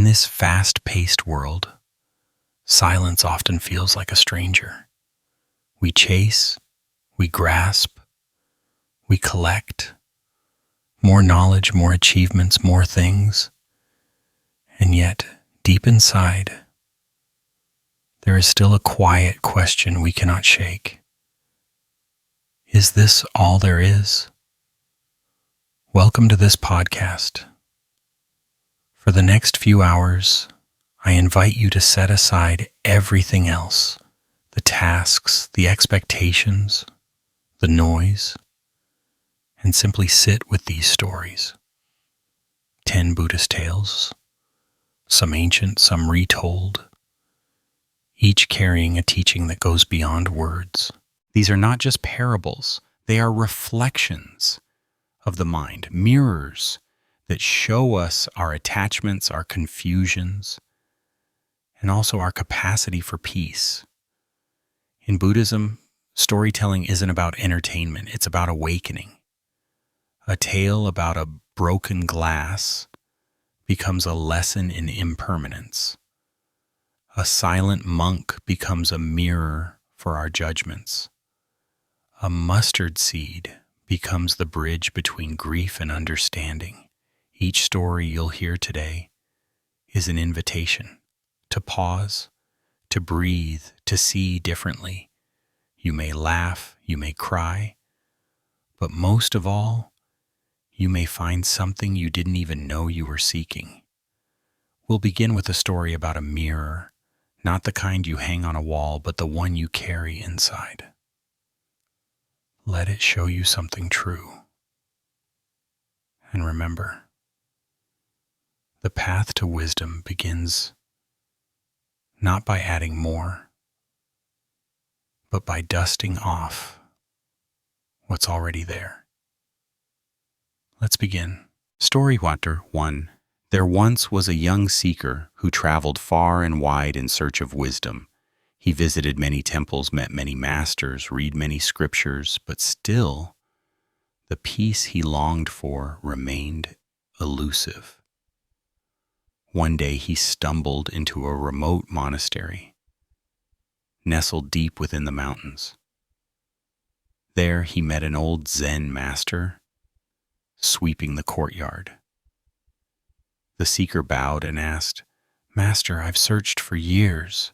this fast-paced world, silence often feels like a stranger. We chase, we grasp, we collect. More knowledge, more achievements, more things. And yet, deep inside, there is still a quiet question we cannot shake. Is this all there is? Welcome to this podcast. For the next few hours, I invite you to set aside everything else, the tasks, the expectations, the noise, and simply sit with these stories. 10 Buddhist tales, some ancient, some retold, each carrying a teaching that goes beyond words. These are not just parables, they are reflections of the mind, mirrors that show us our attachments, our confusions, and also our capacity for peace. In Buddhism, storytelling isn't about entertainment, it's about awakening. A tale about a broken glass becomes a lesson in impermanence. A silent monk becomes a mirror for our judgments. A mustard seed becomes the bridge between grief and understanding. Each story you'll hear today is an invitation to pause, to breathe, to see differently. You may laugh, you may cry, but most of all, you may find something you didn't even know you were seeking. We'll begin with a story about a mirror, not the kind you hang on a wall, but the one you carry inside. Let it show you something true. And remember, the path to wisdom begins not by adding more, but by dusting off what's already there. Let's begin. Story Water 1. There once was a young seeker who traveled far and wide in search of wisdom. He visited many temples, met many masters, read many scriptures, but still, the peace he longed for remained elusive. One day he stumbled into a remote monastery, nestled deep within the mountains. There he met an old Zen master, sweeping the courtyard. The seeker bowed and asked, "Master, I've searched for years,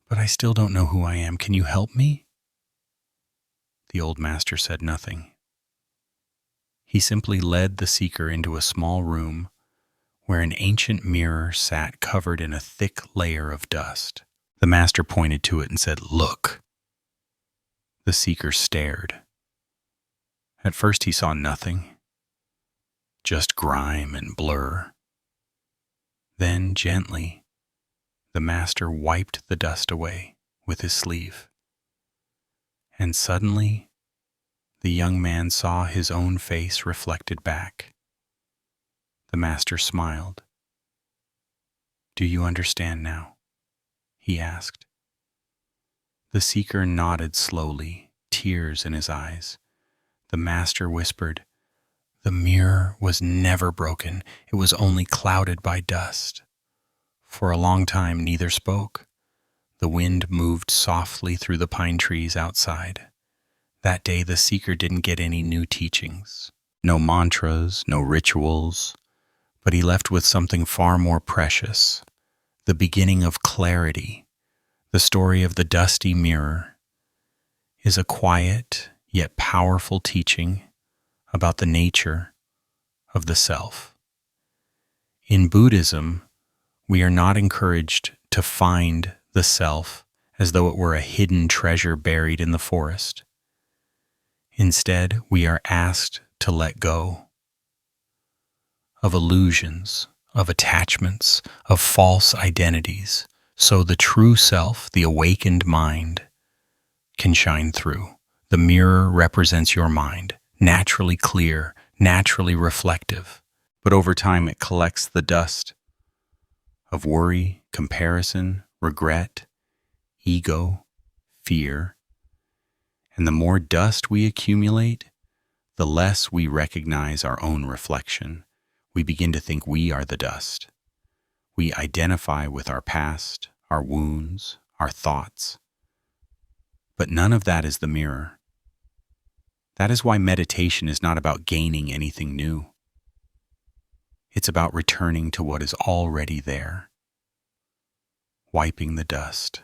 but I still don't know who I am. Can you help me?" The old master said nothing. He simply led the seeker into a small room where an ancient mirror sat covered in a thick layer of dust. The master pointed to it and said, "Look." The seeker stared. At first he saw nothing, just grime and blur. Then, gently, the master wiped the dust away with his sleeve. And suddenly, the young man saw his own face reflected back. The master smiled. "Do you understand now?" he asked. The seeker nodded slowly, tears in his eyes. The master whispered, "The mirror was never broken. It was only clouded by dust." For a long time, neither spoke. The wind moved softly through the pine trees outside. That day, the seeker didn't get any new teachings. No mantras, no rituals. But he left with something far more precious. The beginning of clarity. The story of the dusty mirror is a quiet yet powerful teaching about the nature of the self. In Buddhism, we are not encouraged to find the self as though it were a hidden treasure buried in the forest. Instead, we are asked to let go of illusions, of attachments, of false identities, so the true self, the awakened mind, can shine through. The mirror represents your mind, naturally clear, naturally reflective, but over time it collects the dust of worry, comparison, regret, ego, fear. And the more dust we accumulate, the less we recognize our own reflection. We begin to think we are the dust. We identify with our past, our wounds, our thoughts. But none of that is the mirror. That is why meditation is not about gaining anything new. It's about returning to what is already there, wiping the dust,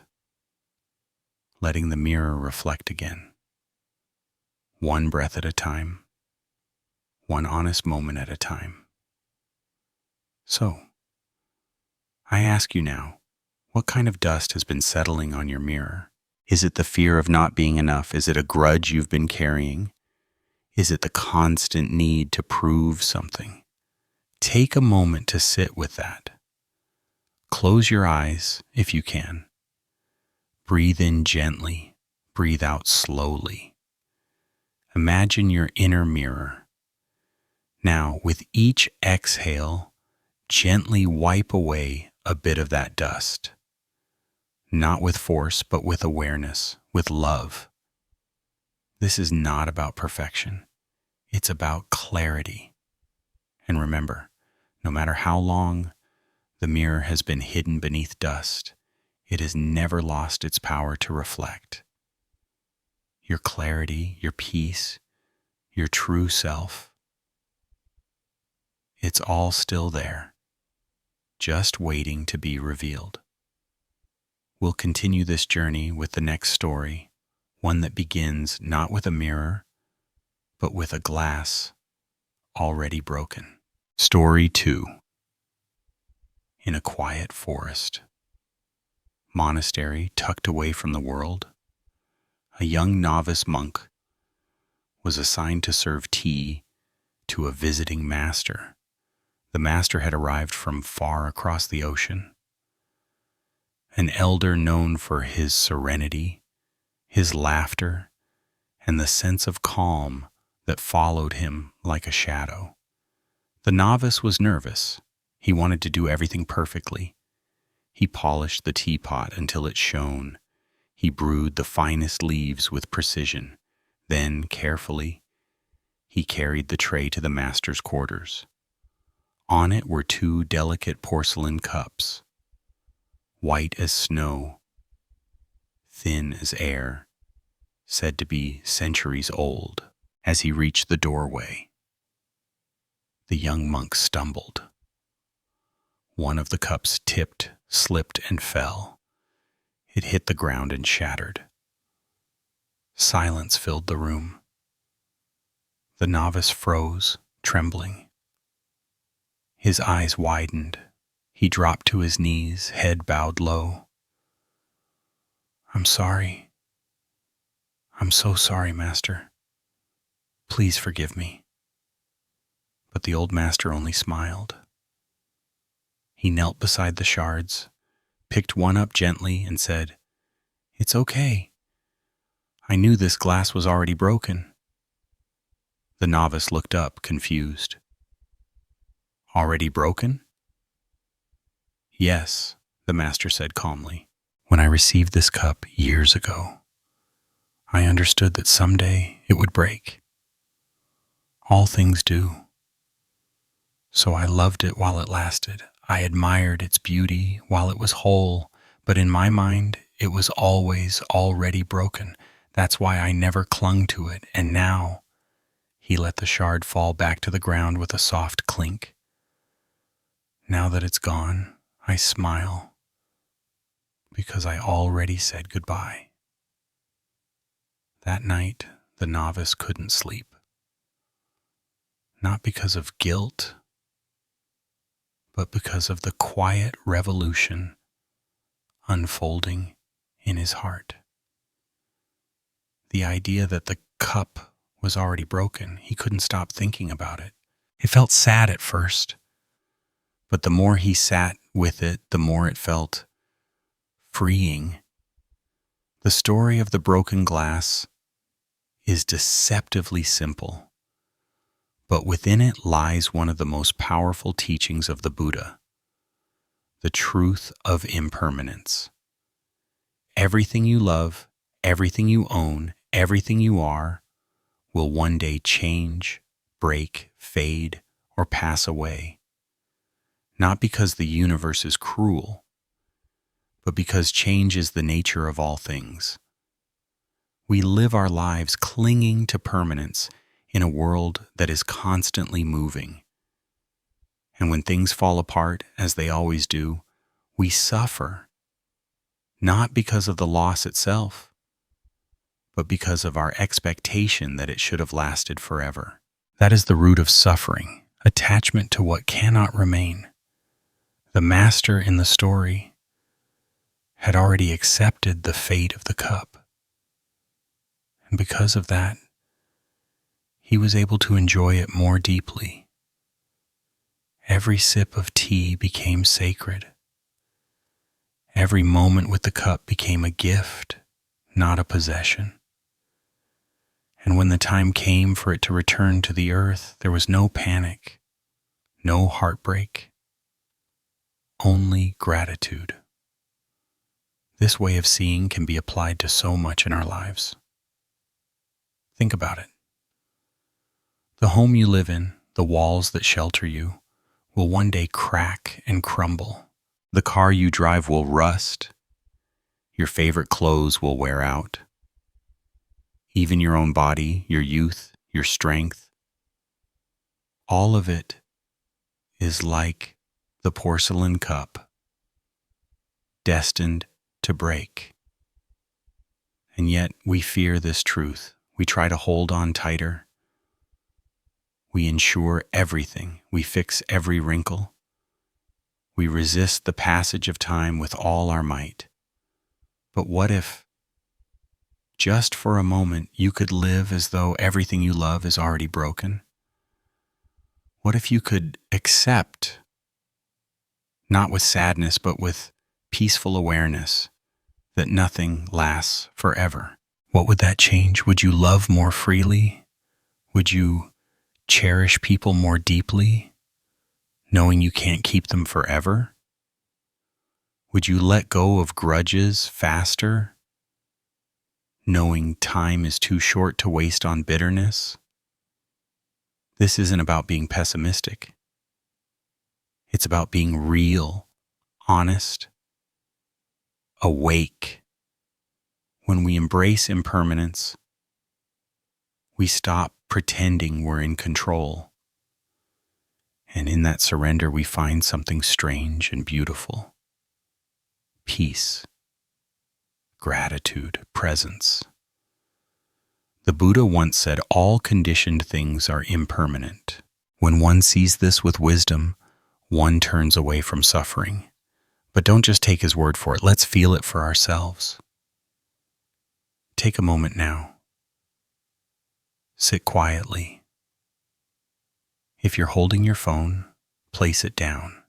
letting the mirror reflect again, one breath at a time, one honest moment at a time. So, I ask you now, what kind of dust has been settling on your mirror? Is it the fear of not being enough? Is it a grudge you've been carrying? Is it the constant need to prove something? Take a moment to sit with that. Close your eyes if you can. Breathe in gently, breathe out slowly. Imagine your inner mirror. Now, with each exhale, gently wipe away a bit of that dust. Not with force, but with awareness, with love. This is not about perfection. It's about clarity. And remember, no matter how long the mirror has been hidden beneath dust, it has never lost its power to reflect. Your clarity, your peace, your true self, it's all still there, just waiting to be revealed. We'll continue this journey with the next story, one that begins not with a mirror, but with a glass already broken. Story 2. In a quiet forest, monastery tucked away from the world, a young novice monk was assigned to serve tea to a visiting master. The master had arrived from far across the ocean. An elder known for his serenity, his laughter, and the sense of calm that followed him like a shadow. The novice was nervous. He wanted to do everything perfectly. He polished the teapot until it shone. He brewed the finest leaves with precision. Then, carefully, he carried the tray to the master's quarters. On it were 2 delicate porcelain cups, white as snow, thin as air, said to be centuries old. As he reached the doorway, the young monk stumbled. One of the cups tipped, slipped, and fell. It hit the ground and shattered. Silence filled the room. The novice froze, trembling. His eyes widened. He dropped to his knees, head bowed low. "I'm sorry. I'm so sorry, Master. Please forgive me." But the old master only smiled. He knelt beside the shards, picked one up gently, and said, "It's okay. I knew this glass was already broken." The novice looked up, confused. "Already broken?" "Yes," the master said calmly. "When I received this cup years ago, I understood that someday it would break. All things do. So I loved it while it lasted. I admired its beauty while it was whole, but in my mind, it was always already broken. That's why I never clung to it. And now," he let the shard fall back to the ground with a soft clink. "Now that it's gone, I smile because I already said goodbye." That night, the novice couldn't sleep. Not because of guilt, but because of the quiet revolution unfolding in his heart. The idea that the cup was already broken, he couldn't stop thinking about it. It felt sad at first, but the more he sat with it, the more it felt freeing. The story of the broken glass is deceptively simple, but within it lies one of the most powerful teachings of the Buddha, the truth of impermanence. Everything you love, everything you own, everything you are, will one day change, break, fade, or pass away. not because the universe is cruel, but because change is the nature of all things. We live our lives clinging to permanence in a world that is constantly moving. And when things fall apart, as they always do, we suffer, not because of the loss itself, but because of our expectation that it should have lasted forever. That is the root of suffering, attachment to what cannot remain. The master in the story had already accepted the fate of the cup. And because of that, he was able to enjoy it more deeply. Every sip of tea became sacred. Every moment with the cup became a gift, not a possession. And when the time came for it to return to the earth, there was no panic, no heartbreak, only gratitude. This way of seeing can be applied to so much in our lives. Think about it. The home you live in, the walls that shelter you, will one day crack and crumble. The car you drive will rust. Your favorite clothes will wear out. Even your own body, your youth, your strength, all of it is like the porcelain cup, destined to break. And yet we fear this truth. We try to hold on tighter. We ensure everything. We fix every wrinkle. We resist the passage of time with all our might. But what if, just for a moment, you could live as though everything you love is already broken? What if you could accept, not with sadness, but with peaceful awareness, that nothing lasts forever? What would that change? Would you love more freely? Would you cherish people more deeply, knowing you can't keep them forever? Would you let go of grudges faster, knowing time is too short to waste on bitterness? This isn't about being pessimistic. It's about being real, honest, awake. When we embrace impermanence, we stop pretending we're in control. And in that surrender, we find something strange and beautiful. Peace, gratitude, presence. The Buddha once said, all conditioned things are impermanent. When one sees this with wisdom, one turns away from suffering. But don't just take his word for it. Let's feel it for ourselves. Take a moment now. Sit quietly. If you're holding your phone, place it down.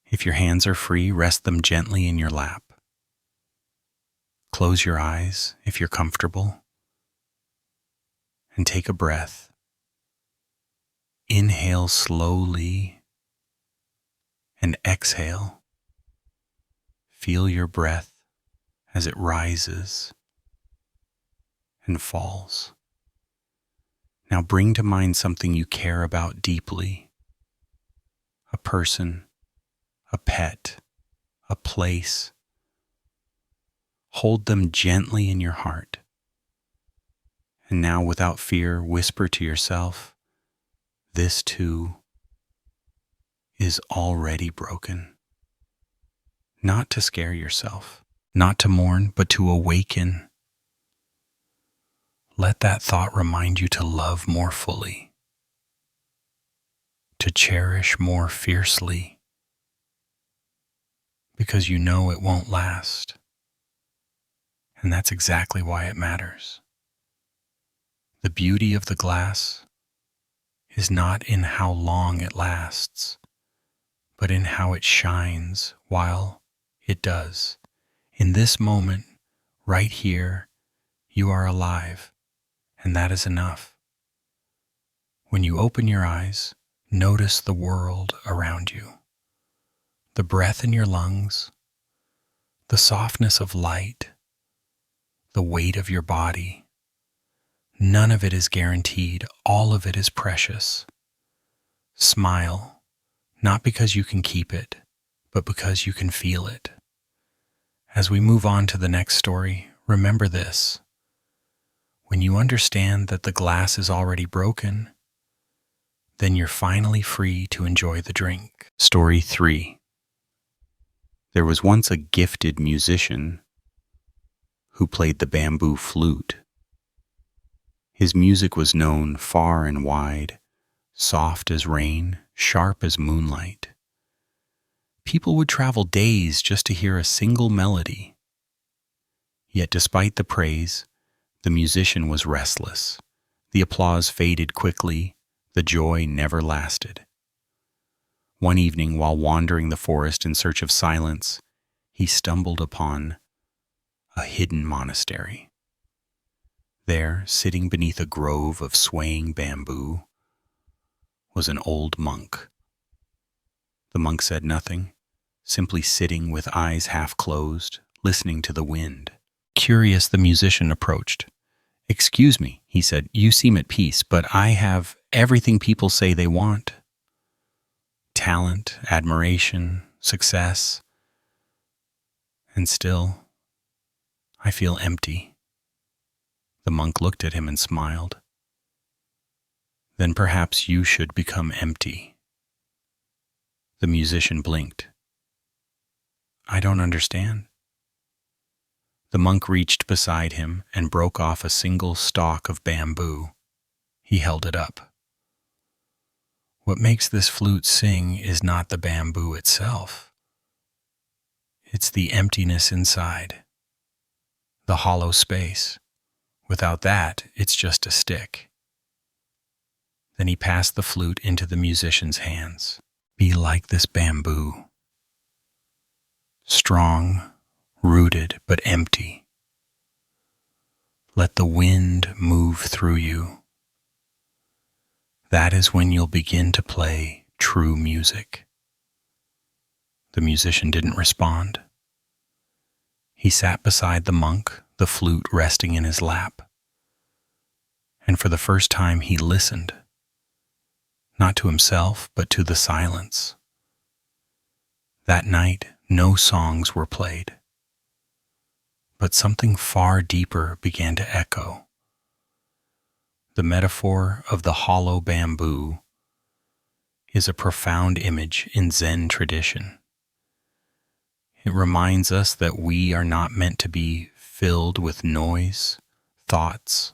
If your hands are free, rest them gently in your lap. Close your eyes if you're comfortable, and take a breath. Inhale slowly and exhale. Feel your breath as it rises and falls. Now bring to mind something you care about deeply. A person, a pet, a place. Hold them gently in your heart. And now, without fear, whisper to yourself, this too is already broken. Not to scare yourself, not to mourn, but to awaken. Let that thought remind you to love more fully, to cherish more fiercely, because you know it won't last. And that's exactly why it matters. The beauty of the glass is not in how long it lasts, but in how it shines while it does. In this moment, right here, you are alive, and that is enough. When you open your eyes, notice the world around you, the breath in your lungs, the softness of light, the weight of your body. None of it is guaranteed. All of it is precious. Smile, not because you can keep it, but because you can feel it. As we move on to the next story, remember this. When you understand that the glass is already broken, then you're finally free to enjoy the drink. Story 3. There was once a gifted musician who played the bamboo flute. His music was known far and wide, soft as rain, sharp as moonlight. People would travel days just to hear a single melody. Yet despite the praise, the musician was restless. The applause faded quickly, the joy never lasted. One evening, while wandering the forest in search of silence, he stumbled upon a hidden monastery. There, sitting beneath a grove of swaying bamboo, was an old monk. The monk said nothing, simply sitting with eyes half closed, listening to the wind. Curious, the musician approached. "Excuse me," he said, "you seem at peace, but I have everything people say they want. Talent, admiration, success. And still, I feel empty." The monk looked at him and smiled. "Then perhaps you should become empty." The musician blinked. "I don't understand." The monk reached beside him and broke off a single stalk of bamboo. He held it up. "What makes this flute sing is not the bamboo itself. It's the emptiness inside, the hollow space. Without that, it's just a stick." Then he passed the flute into the musician's hands. "Be like this bamboo. Strong, rooted, but empty. Let the wind move through you. That is when you'll begin to play true music." The musician didn't respond. He sat beside the monk, the flute resting in his lap. And for the first time he listened, not to himself, but to the silence. That night, no songs were played, but something far deeper began to echo. The metaphor of the hollow bamboo is a profound image in Zen tradition. It reminds us that we are not meant to be filled with noise, thoughts,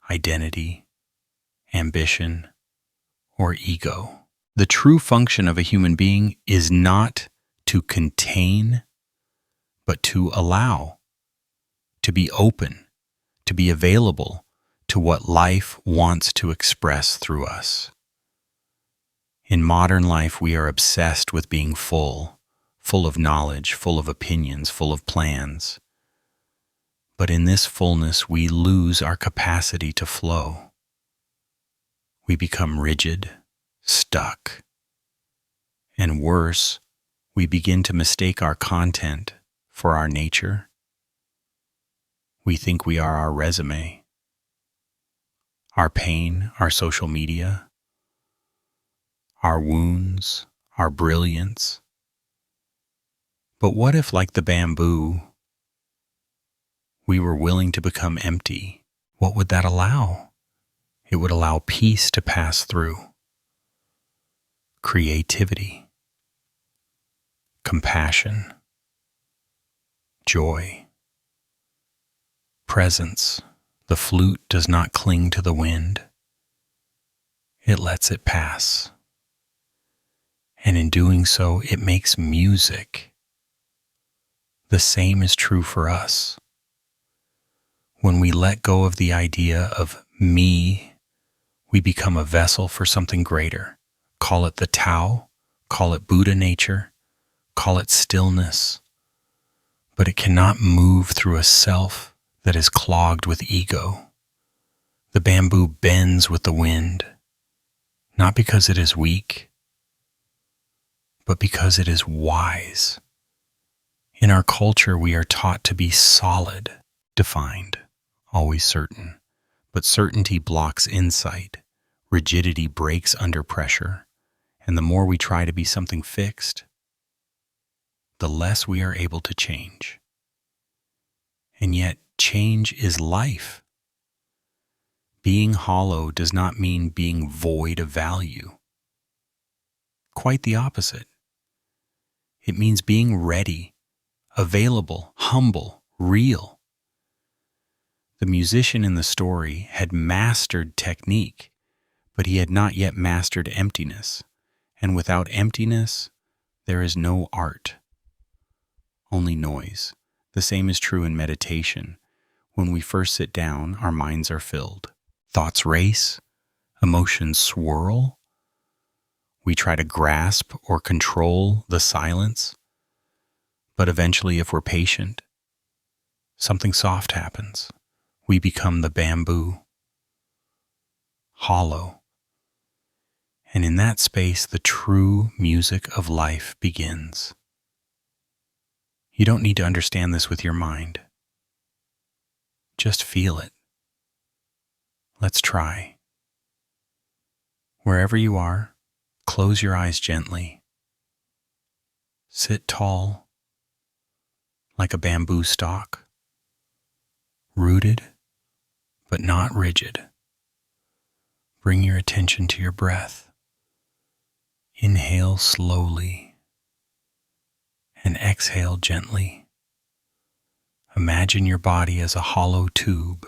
identity, ambition, or ego. The true function of a human being is not to contain, but to allow, to be open, to be available to what life wants to express through us. In modern life, we are obsessed with being full of knowledge, full of opinions, full of plans. But in this fullness, we lose our capacity to flow. We become rigid, stuck, and worse, we begin to mistake our content for our nature. We think we are our resume, our pain, our social media, our wounds, our brilliance. But what if, like the bamboo, we were willing to become empty? What would that allow? It would allow peace to pass through, creativity, compassion, joy, presence. The flute does not cling to the wind. It lets it pass. And in doing so, it makes music. The same is true for us. When we let go of the idea of me, we become a vessel for something greater. Call it the Tao, call it Buddha nature, call it stillness. But it cannot move through a self that is clogged with ego. The bamboo bends with the wind, not because it is weak, but because it is wise. In our culture, we are taught to be solid, defined, always certain. But certainty blocks insight, rigidity breaks under pressure, And the more we try to be something fixed, the less we are able to change. And yet, change is life. Being hollow does not mean being void of value. Quite the opposite. It means being ready, available, humble, real. The musician in the story had mastered technique, but he had not yet mastered emptiness. And without emptiness, there is no art, only noise. The same is true in meditation. When we first sit down, our minds are filled. Thoughts race, emotions swirl. We try to grasp or control the silence. But eventually, if we're patient, something soft happens. We become the bamboo, hollow. And in that space, the true music of life begins. You don't need to understand this with your mind. Just feel it. Let's try. Wherever you are, close your eyes gently. Sit tall, like a bamboo stalk, rooted but not rigid. Bring your attention to your breath. Inhale slowly and exhale gently. Imagine your body as a hollow tube.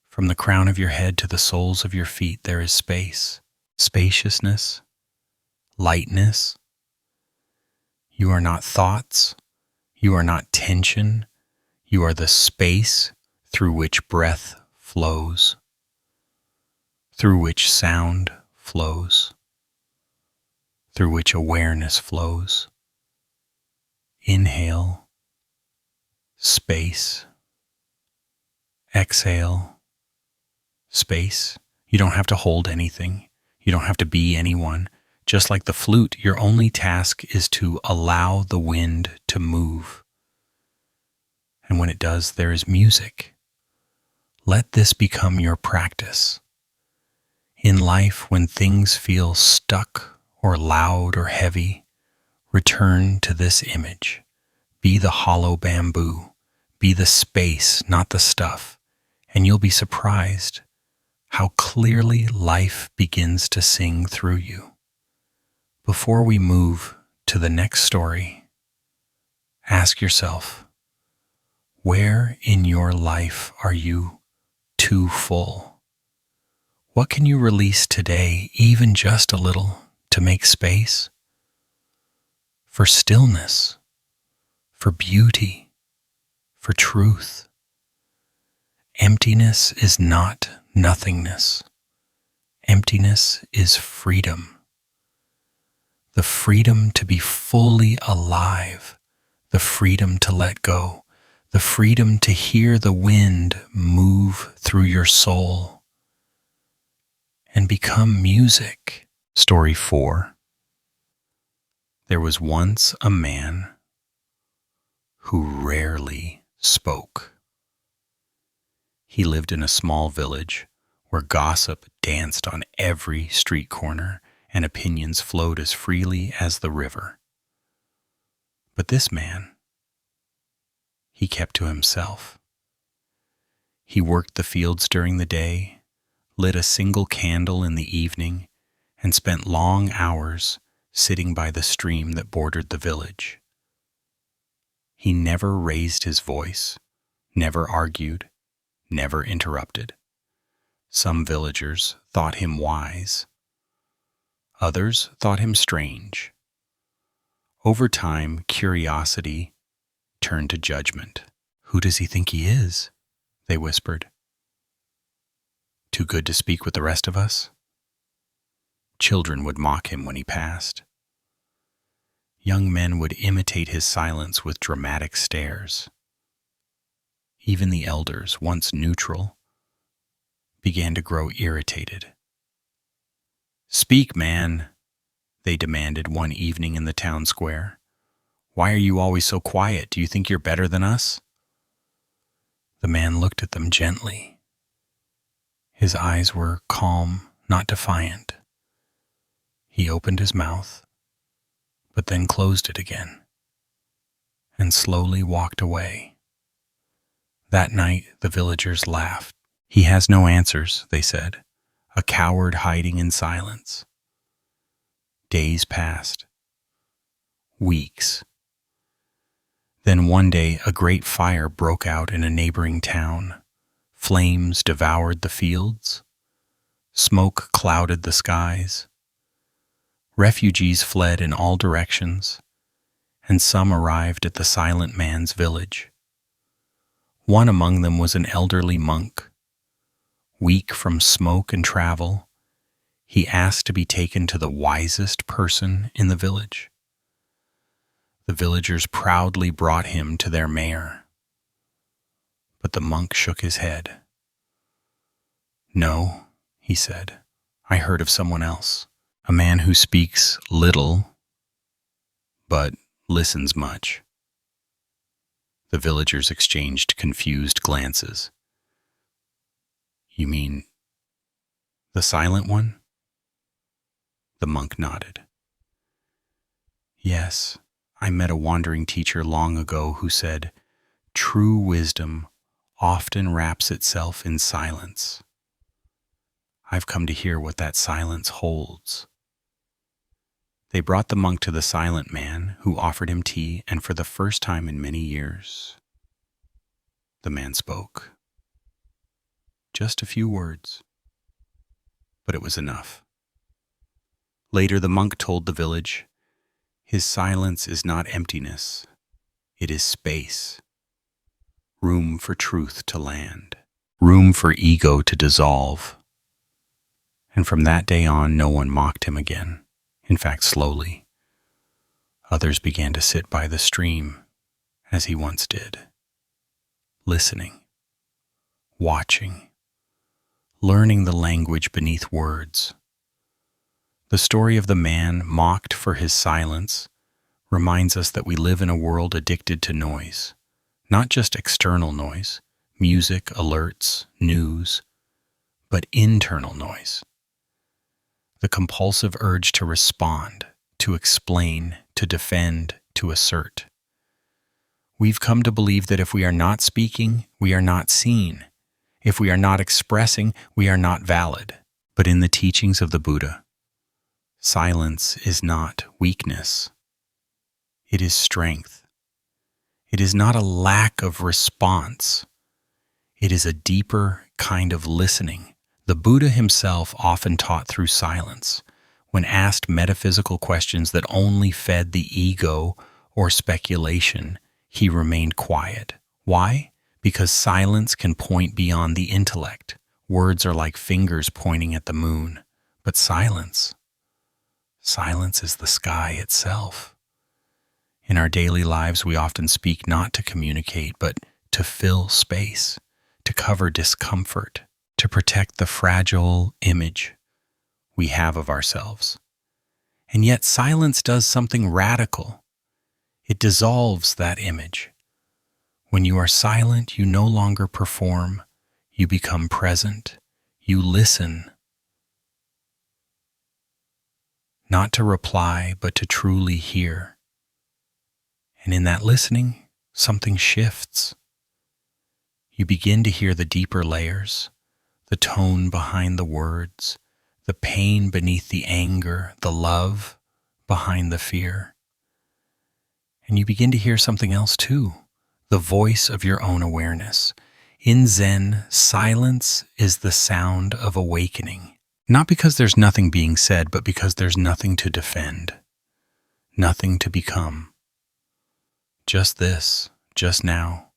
From the crown of your head to the soles of your feet, there is space, spaciousness, lightness. You are not thoughts. You are not tension. You are the space through which breath flows, through which sound flows, through which awareness flows. Inhale, space. Exhale, space. You don't have to hold anything. You don't have to be anyone. Just like the flute, your only task is to allow the wind to move. And when it does, there is music. Let this become your practice. In life, when things feel stuck or loud or heavy, return to this image. Be the hollow bamboo. Be the space, not the stuff. And you'll be surprised how clearly life begins to sing through you. Before we move to the next story, ask yourself, where in your life are you too full? What can you release today, even just a little, to make space for stillness, for beauty, for truth? Emptiness is not nothingness. Emptiness is freedom. The freedom to be fully alive, the freedom to let go, the freedom to hear the wind move through your soul and become music. Story 4. There was once a man who rarely spoke. He lived in a small village where gossip danced on every street corner and opinions flowed as freely as the river. But this man, he kept to himself. He worked the fields during the day, lit a single candle in the evening, and spent long hours sitting by the stream that bordered the village. He never raised his voice, never argued, never interrupted. Some villagers thought him wise. Others thought him strange. Over time, curiosity turned to judgment. Who does he think he is? They whispered. Too good to speak with the rest of us? Children would mock him when he passed. Young men would imitate his silence with dramatic stares. Even the elders, once neutral, began to grow irritated. Speak, man, they demanded one evening in the town square. Why are you always so quiet? Do you think you're better than us? The man looked at them gently. His eyes were calm, not defiant. He opened his mouth, but then closed it again, and slowly walked away. That night, the villagers laughed. "He has no answers," they said, "a coward hiding in silence." Days passed. Weeks. Then one day, a great fire broke out in a neighboring town. Flames devoured the fields. Smoke clouded the skies. Refugees fled in all directions, and some arrived at the silent man's village. One among them was an elderly monk. Weak from smoke and travel, he asked to be taken to the wisest person in the village. The villagers proudly brought him to their mayor. But the monk shook his head. "No," he said, "I heard of someone else, a man who speaks little, but listens much." The villagers exchanged confused glances. "You mean the silent one?" The monk nodded. "Yes, I met a wandering teacher long ago who said, 'True wisdom often wraps itself in silence.' I've come to hear what that silence holds." They brought the monk to the silent man, who offered him tea, and for the first time in many years, the man spoke. Just a few words, but it was enough. Later, the monk told the village, "His silence is not emptiness, it is space. Room for truth to land, room for ego to dissolve." And from that day on, no one mocked him again. In fact, slowly, others began to sit by the stream as he once did, listening, watching, learning the language beneath words. The story of the man mocked for his silence reminds us that we live in a world addicted to noise, not just external noise, music, alerts, news, but internal noise. The compulsive urge to respond, to explain, to defend, to assert. We've come to believe that if we are not speaking, we are not seen. If we are not expressing, we are not valid. But in the teachings of the Buddha, silence is not weakness. It is strength. It is not a lack of response. It is a deeper kind of listening. The Buddha himself often taught through silence. When asked metaphysical questions that only fed the ego or speculation, he remained quiet. Why? Because silence can point beyond the intellect. Words are like fingers pointing at the moon. But silence is the sky itself. In our daily lives, we often speak not to communicate, but to fill space, to cover discomfort, to protect the fragile image we have of ourselves. And yet silence does something radical. It dissolves that image. When you are silent, you no longer perform. You become present. You listen. Not to reply, but to truly hear. And in that listening, something shifts. You begin to hear the deeper layers, the tone behind the words, the pain beneath the anger, the love behind the fear. And you begin to hear something else too, the voice of your own awareness. In Zen, silence is the sound of awakening. Not because there's nothing being said, but because there's nothing to defend, nothing to become. Just this, just now,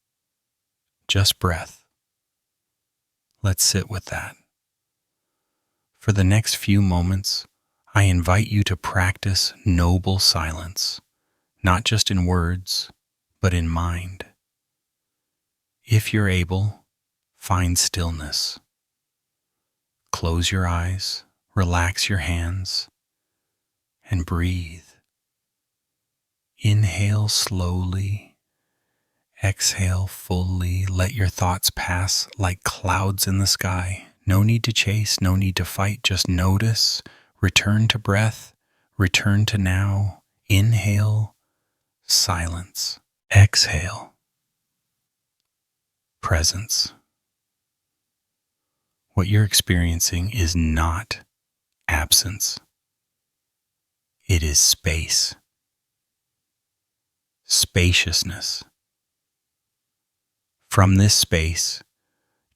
just breath. Let's sit with that. For the next few moments, I invite you to practice noble silence, not just in words, but in mind. If you're able, find stillness. Close your eyes, relax your hands, and breathe. Inhale slowly. Exhale fully. Let your thoughts pass like clouds in the sky. No need to chase, no need to fight. Just notice, return to breath, Return to now. Inhale, silence. Exhale, presence. What you're experiencing is not absence. It is space, spaciousness. From this space,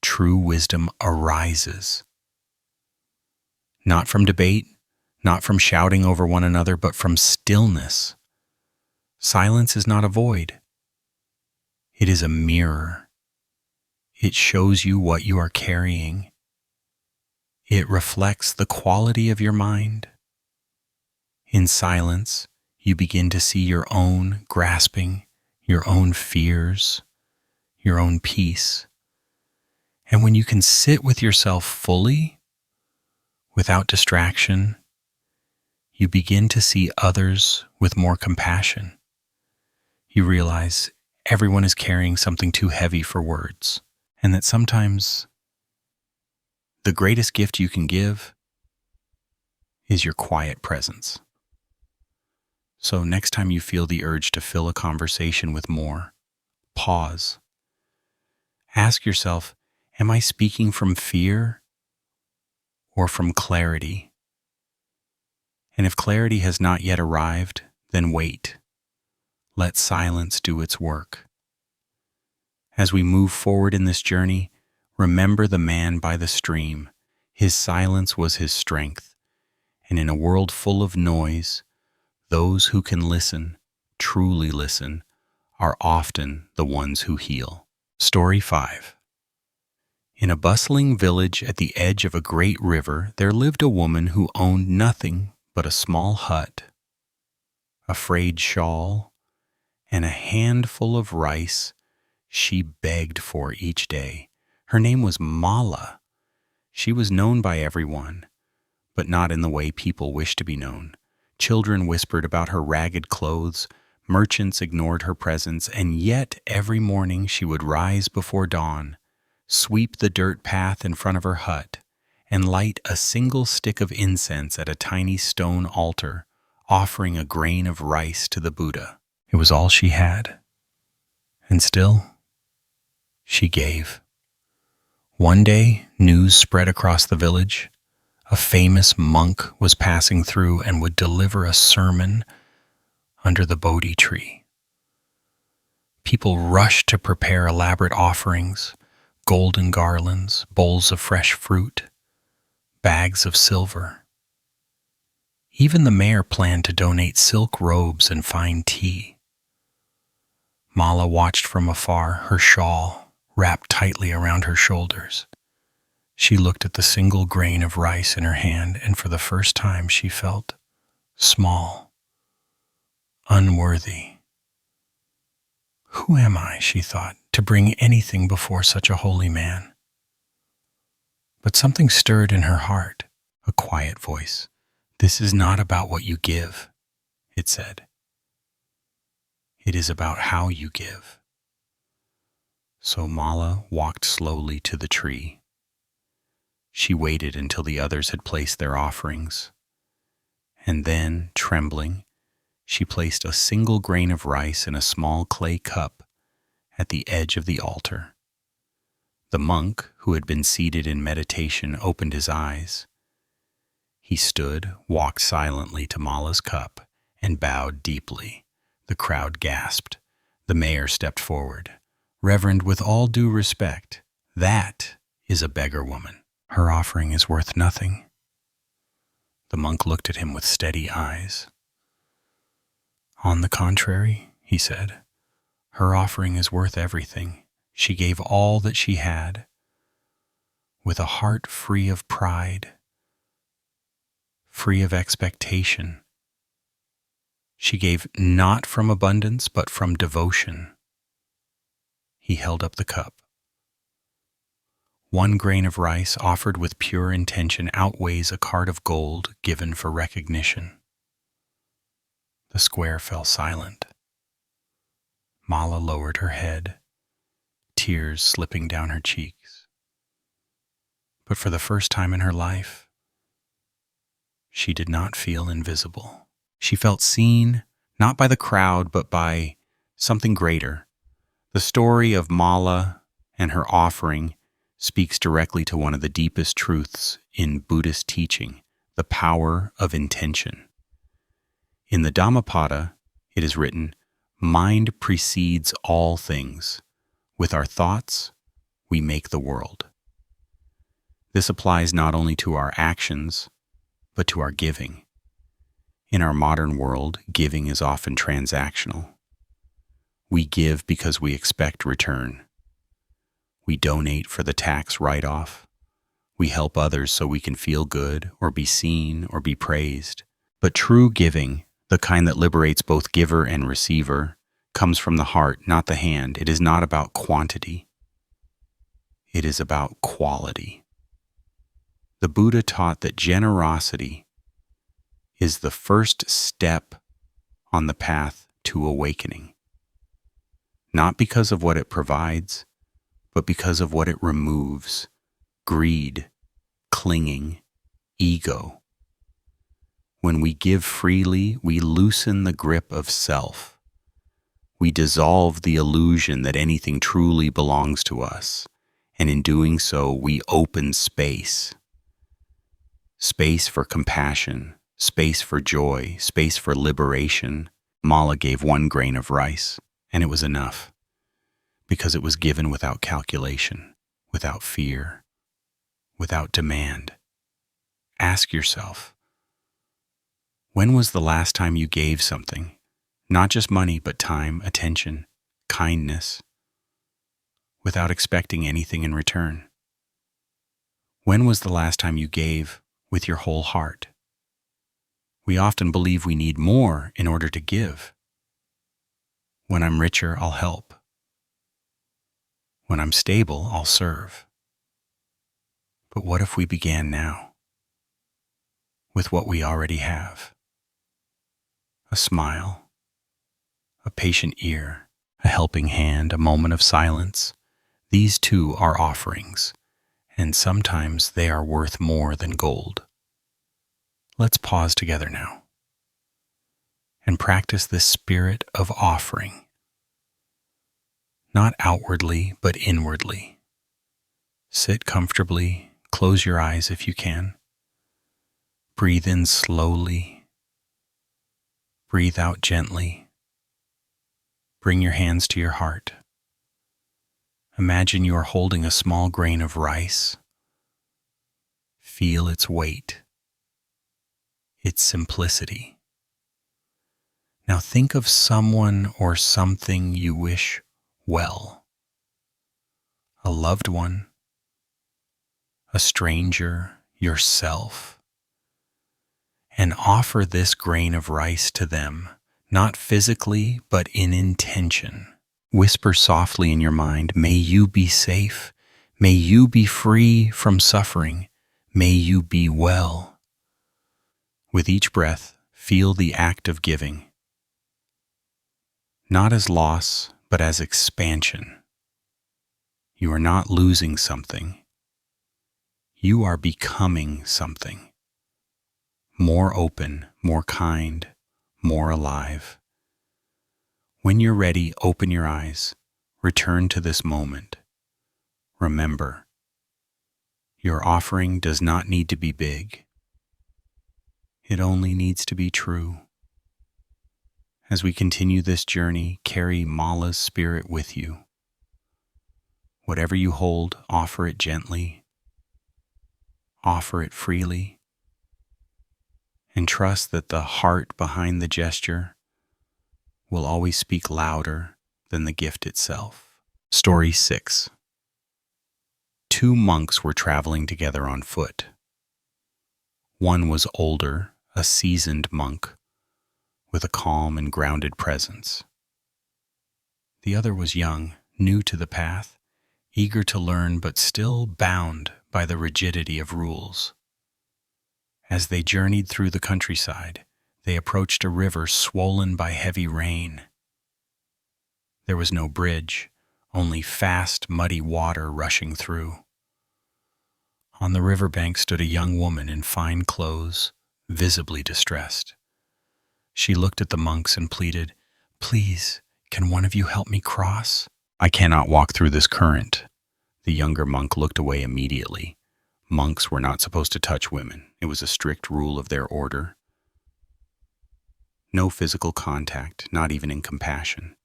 true wisdom arises. Not from debate, not from shouting over one another, but from stillness. Silence is not a void. It is a mirror. It shows you what you are carrying. It reflects the quality of your mind. In silence, you begin to see your own grasping, your own fears, your own peace. And when you can sit with yourself fully, without distraction, you begin to see others with more compassion. You realize everyone is carrying something too heavy for words, and that sometimes the greatest gift you can give is your quiet presence. So next time you feel the urge to fill a conversation with more, pause. Ask yourself, am I speaking from fear or from clarity? And if clarity has not yet arrived, then wait. Let silence do its work. As we move forward in this journey, remember the man by the stream. His silence was his strength. And in a world full of noise, those who can listen, truly listen, are often the ones who heal. Story 5. In a bustling village at the edge of a great river, there lived a woman who owned nothing but a small hut, a frayed shawl, and a handful of rice she begged for each day. Her name was Mala. She was known by everyone, but not in the way people wish to be known. Children whispered about her ragged clothes, merchants ignored her presence, and yet every morning she would rise before dawn, sweep the dirt path in front of her hut, and light a single stick of incense at a tiny stone altar, offering a grain of rice to the Buddha. It was all she had. And still, she gave. One day, news spread across the village. A famous monk was passing through and would deliver a sermon under the Bodhi tree. People rushed to prepare elaborate offerings, golden garlands, bowls of fresh fruit, bags of silver. Even the mayor planned to donate silk robes and fine tea. Mala watched from afar, her shawl wrapped tightly around her shoulders. She looked at the single grain of rice in her hand, and for the first time she felt small, unworthy. Who am I, she thought, to bring anything before such a holy man? But something stirred in her heart, a quiet voice. This is not about what you give, it said. It is about how you give. So Mala walked slowly to the tree. She waited until the others had placed their offerings, and then, trembling, she placed a single grain of rice in a small clay cup at the edge of the altar. The monk, who had been seated in meditation, opened his eyes. He stood, walked silently to Mala's cup, and bowed deeply. The crowd gasped. The mayor stepped forward. Reverend, with all due respect, that is a beggar woman. Her offering is worth nothing. The monk looked at him with steady eyes. On the contrary, he said, her offering is worth everything. She gave all that she had, with a heart free of pride, free of expectation. She gave not from abundance, but from devotion. He held up the cup. One grain of rice offered with pure intention outweighs a card of gold given for recognition. The square fell silent. Mala lowered her head, tears slipping down her cheeks. But for the first time in her life, she did not feel invisible. She felt seen, not by the crowd, but by something greater. The story of Mala and her offering speaks directly to one of the deepest truths in Buddhist teaching, the power of intention. In the Dhammapada, it is written, "Mind precedes all things. With our thoughts, we make the world." This applies not only to our actions, but to our giving. In our modern world, giving is often transactional. We give because we expect return. We donate for the tax write-off. We help others so we can feel good or be seen or be praised. But true giving, the kind that liberates both giver and receiver, comes from the heart, not the hand. It is not about quantity. It is about quality. The Buddha taught that generosity is the first step on the path to awakening. Not because of what it provides, but because of what it removes: greed, clinging, ego. When we give freely, we loosen the grip of self. We dissolve the illusion that anything truly belongs to us, and in doing so, we open space. Space for compassion, space for joy, space for liberation. Mala gave 1 grain of rice, and it was enough, because it was given without calculation, without fear, without demand. Ask yourself, when was the last time you gave something? Not just money, but time, attention, kindness, without expecting anything in return. When was the last time you gave with your whole heart? We often believe we need more in order to give. When I'm richer, I'll help. When I'm stable, I'll serve. But what if we began now, with what we already have? A smile, a patient ear, a helping hand, a moment of silence. These too are offerings, and sometimes they are worth more than gold. Let's pause together now and practice this spirit of offering, not outwardly, but inwardly. Sit comfortably, close your eyes if you can. Breathe in slowly. Breathe out gently. Bring your hands to your heart. Imagine you are holding a small grain of rice. Feel its weight, its simplicity. Now think of someone or something you wish well. A loved one, a stranger, yourself, and offer this grain of rice to them, not physically, but in intention. Whisper softly in your mind, may you be safe, may you be free from suffering, may you be well. With each breath, feel the act of giving, not as loss, but as expansion. You are not losing something. You are becoming something. More open, more kind, more alive. When you're ready, open your eyes. Return to this moment. Remember, your offering does not need to be big. It only needs to be true. As we continue this journey, carry Mala's spirit with you. Whatever you hold, offer it gently. Offer it freely. And trust that the heart behind the gesture will always speak louder than the gift itself. Story 6. 2 monks were traveling together on foot. One was older, a seasoned monk, with a calm and grounded presence. The other was young, new to the path, eager to learn but still bound by the rigidity of rules. As they journeyed through the countryside, they approached a river swollen by heavy rain. There was no bridge, only fast, muddy water rushing through. On the riverbank stood a young woman in fine clothes, visibly distressed. She looked at the monks and pleaded, "Please, can one of you help me cross? I cannot walk through this current." The younger monk looked away immediately. Monks were not supposed to touch women. It was a strict rule of their order. No physical contact, not even in compassion.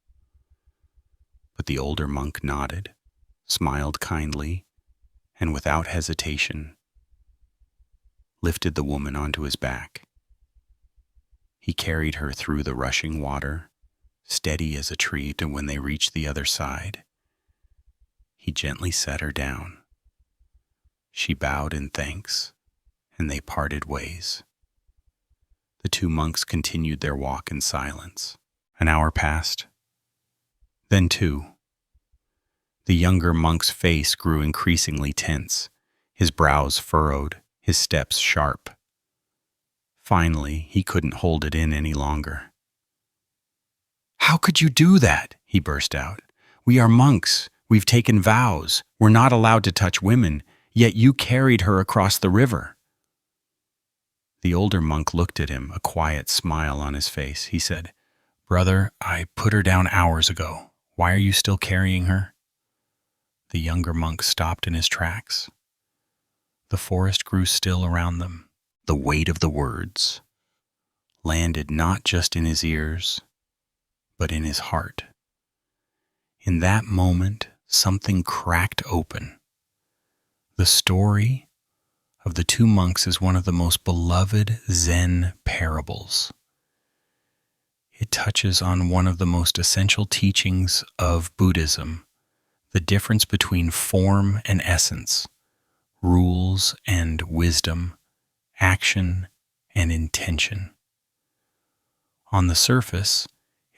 But the older monk nodded, smiled kindly, and without hesitation, lifted the woman onto his back. He carried her through the rushing water, steady as a tree, and when they reached the other side, he gently set her down. She bowed in thanks, and they parted ways. The two monks continued their walk in silence. An hour passed, then two. The younger monk's face grew increasingly tense, his brows furrowed, his steps sharp. Finally, he couldn't hold it in any longer. "How could you do that?" he burst out. "We are monks. We've taken vows. We're not allowed to touch women, yet you carried her across the river." The older monk looked at him, a quiet smile on his face. He said, "Brother, I put her down hours ago. Why are you still carrying her?" The younger monk stopped in his tracks. The forest grew still around them. The weight of the words landed not just in his ears, but in his heart. In that moment, something cracked open. The story of the two monks is one of the most beloved Zen parables. It touches on one of the most essential teachings of Buddhism, the difference between form and essence, rules and wisdom, action and intention. On the surface,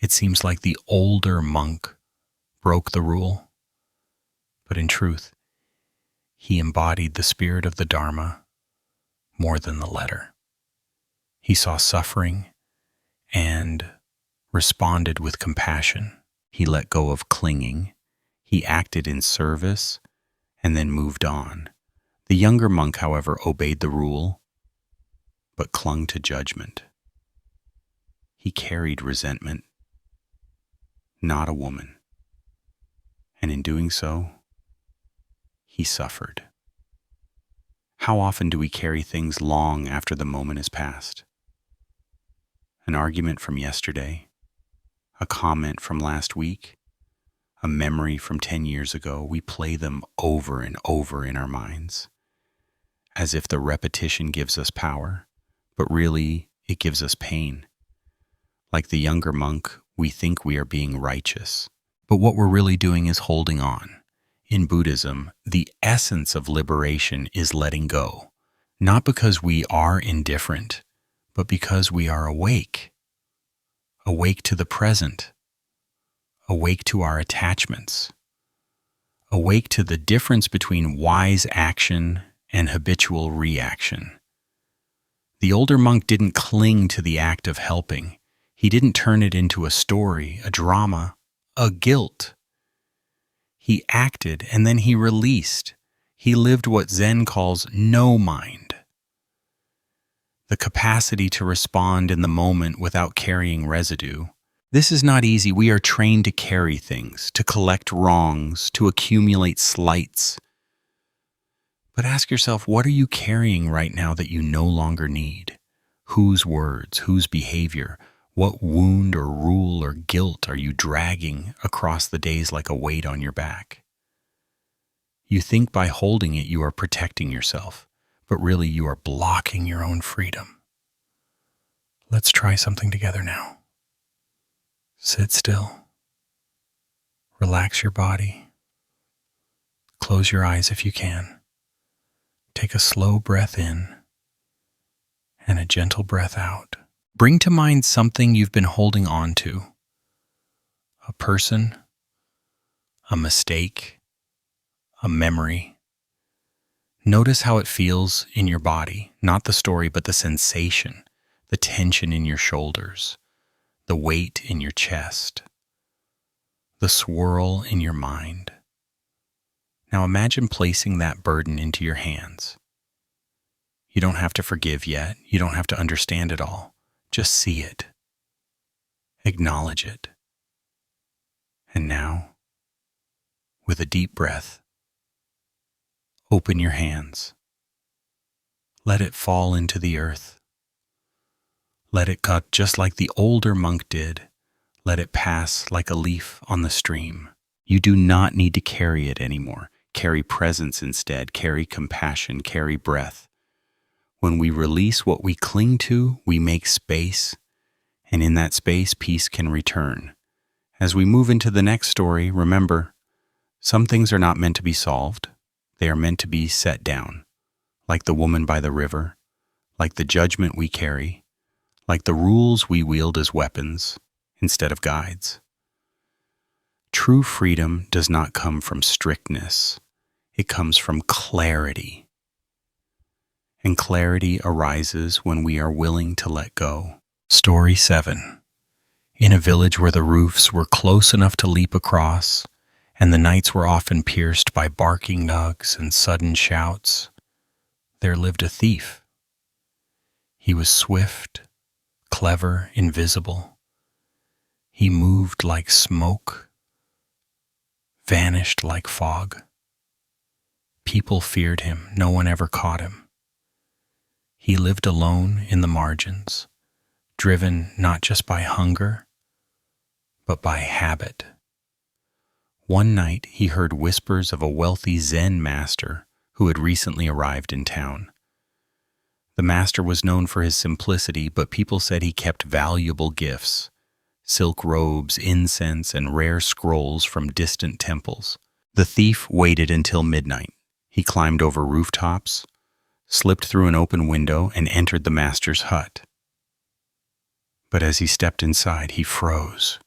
it seems like the older monk broke the rule, but in truth, he embodied the spirit of the Dharma more than the letter. He saw suffering and responded with compassion. He let go of clinging. He acted in service and then moved on. The younger monk, however, obeyed the rule, but clung to judgment. He carried resentment, not a woman, and in doing so, he suffered. How often do we carry things long after the moment has passed? An argument from yesterday, a comment from last week, a memory from 10 years ago. We play them over and over in our minds, as if the repetition gives us power, but really it gives us pain. Like the younger monk, we think we are being righteous, but what we're really doing is holding on. In Buddhism, the essence of liberation is letting go, not because we are indifferent, but because we are awake. Awake to the present, awake to our attachments, awake to the difference between wise action and habitual reaction. The older monk didn't cling to the act of helping. He didn't turn it into a story, a drama, a guilt. He acted and then he released. He lived what Zen calls no mind. The capacity to respond in the moment without carrying residue. This is not easy. We are trained to carry things, to collect wrongs, to accumulate slights. But ask yourself, what are you carrying right now that you no longer need? Whose words, whose behavior? What wound or rule or guilt are you dragging across the days like a weight on your back? You think by holding it you are protecting yourself, but really you are blocking your own freedom. Let's try something together now. Sit still. Relax your body. Close your eyes if you can. Take a slow breath in and a gentle breath out. Bring to mind something you've been holding on to. A person, a mistake, a memory. Notice how it feels in your body, not the story, but the sensation, the tension in your shoulders, the weight in your chest, the swirl in your mind. Now imagine placing that burden into your hands. You don't have to forgive yet. You don't have to understand it all. Just see it. Acknowledge it. And now, with a deep breath, open your hands. Let it fall into the earth. Let it cut just like the older monk did. Let it pass like a leaf on the stream. You do not need to carry it anymore. Carry presence instead. Carry compassion. Carry breath. When we release what we cling to, we make space, and in that space, peace can return. As we move into the next story, remember, some things are not meant to be solved. They are meant to be set down, like the woman by the river, like the judgment we carry, like the rules we wield as weapons instead of guides. True freedom does not come from strictness. It comes from clarity. And clarity arises when we are willing to let go. Story 7. In a village where the roofs were close enough to leap across, and the nights were often pierced by barking nugs and sudden shouts, there lived a thief. He was swift, clever, invisible. He moved like smoke, vanished like fog. People feared him. No one ever caught him. He lived alone in the margins, driven not just by hunger, but by habit. One night he heard whispers of a wealthy Zen master who had recently arrived in town. The master was known for his simplicity, but people said he kept valuable gifts, silk robes, incense, and rare scrolls from distant temples. The thief waited until midnight. He climbed over rooftops, slipped through an open window, and entered the master's hut. But as he stepped inside, he froze.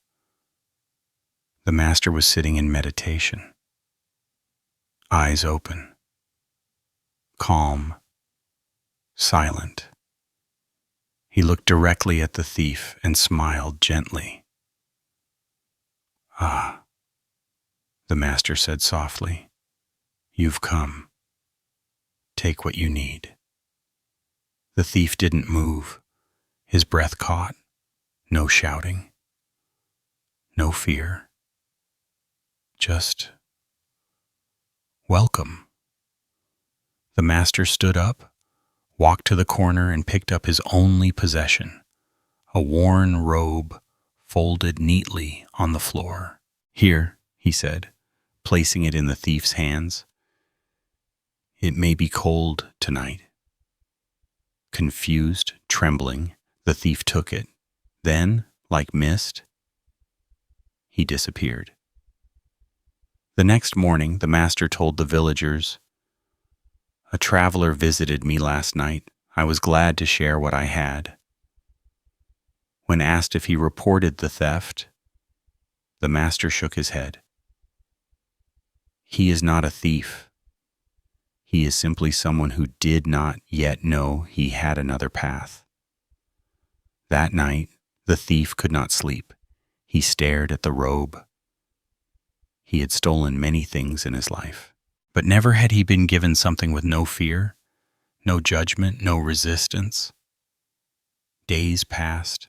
The master was sitting in meditation, eyes open, calm, silent. He looked directly at the thief and smiled gently. "Ah," the master said softly, "you've come. Take what you need." The thief didn't move. His breath caught. No shouting. No fear. Just welcome. The master stood up, walked to the corner, and picked up his only possession, a worn robe folded neatly on the floor. "Here," he said, placing it in the thief's hands. "It may be cold tonight." Confused, trembling, the thief took it. Then, like mist, he disappeared. The next morning, the master told the villagers, "A traveler visited me last night. I was glad to share what I had." When asked if he reported the theft, the master shook his head. "He is not a thief. He is simply someone who did not yet know he had another path." That night, the thief could not sleep. He stared at the robe. He had stolen many things in his life, but never had he been given something with no fear, no judgment, no resistance. Days passed,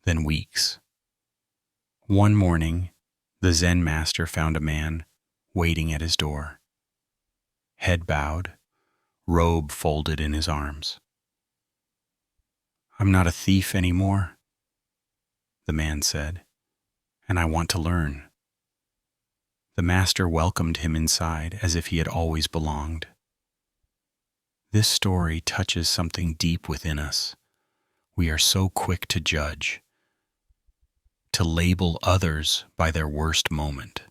then weeks. One morning, the Zen master found a man waiting at his door, head bowed, robe folded in his arms. "I'm not a thief anymore," the man said, "and I want to learn." The master welcomed him inside as if he had always belonged. This story touches something deep within us. We are so quick to judge, to label others by their worst moment.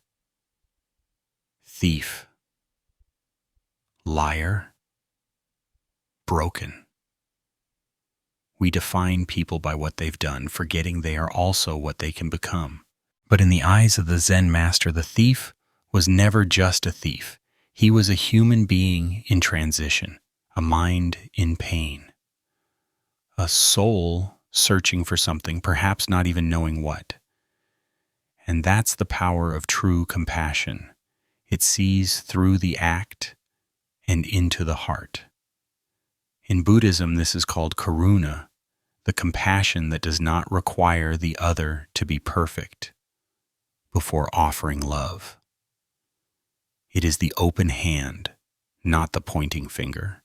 Thief, liar, broken. We define people by what they've done, forgetting they are also what they can become. But in the eyes of the Zen master, the thief was never just a thief. He was a human being in transition, a mind in pain, a soul searching for something, perhaps not even knowing what. And that's the power of true compassion. It sees through the act and into the heart. In Buddhism, this is called karuna, the compassion that does not require the other to be perfect before offering love. It is the open hand, not the pointing finger.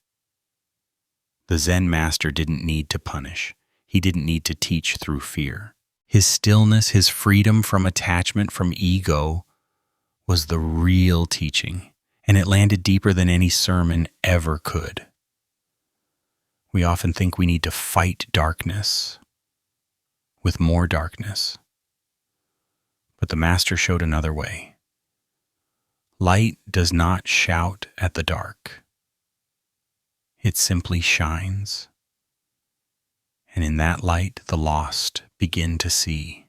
The Zen master didn't need to punish. He didn't need to teach through fear. His stillness, his freedom from attachment, from ego, was the real teaching, and it landed deeper than any sermon ever could. We often think we need to fight darkness with more darkness, but the Master showed another way. Light does not shout at the dark. It simply shines, and in that light the lost begin to see.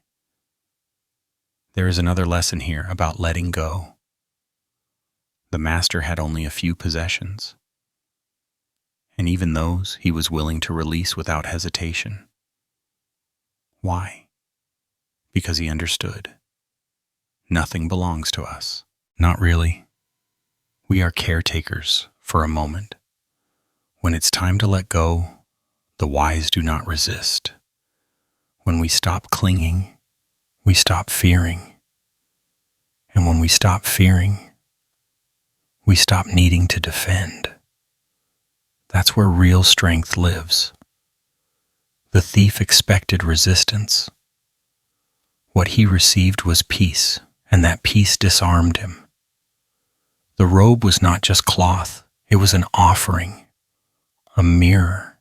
There is another lesson here about letting go. The Master had only a few possessions, and even those he was willing to release without hesitation. Why? Because he understood. Nothing belongs to us. Not really. We are caretakers for a moment. When it's time to let go, the wise do not resist. When we stop clinging, we stop fearing. And when we stop fearing, we stop needing to defend. That's where real strength lives. The thief expected resistance. What he received was peace, and that peace disarmed him. The robe was not just cloth, it was an offering, a mirror,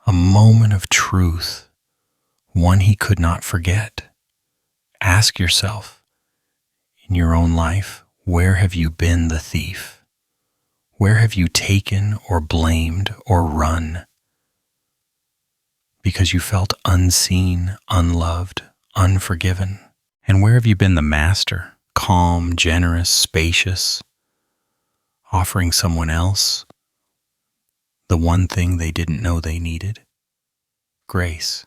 a moment of truth, one he could not forget. Ask yourself, in your own life, where have you been the thief? Where have you taken or blamed or run? Because you felt unseen, unloved, unforgiven. And where have you been the master, calm, generous, spacious, offering someone else the one thing they didn't know they needed? Grace.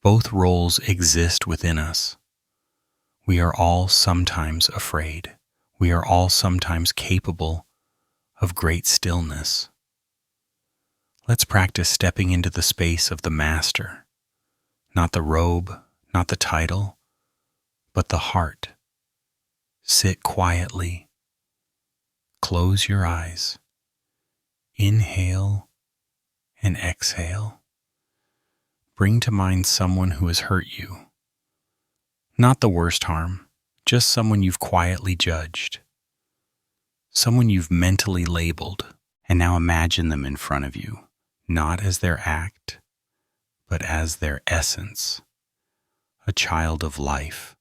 Both roles exist within us. We are all sometimes afraid. We are all sometimes capable of great stillness. Let's practice stepping into the space of the master, not the robe, not the title, but the heart. Sit quietly. Close your eyes. Inhale and exhale. Bring to mind someone who has hurt you. Not the worst harm, just someone you've quietly judged. Someone you've mentally labeled. And now imagine them in front of you, not as their act, but as their essence. A child of life,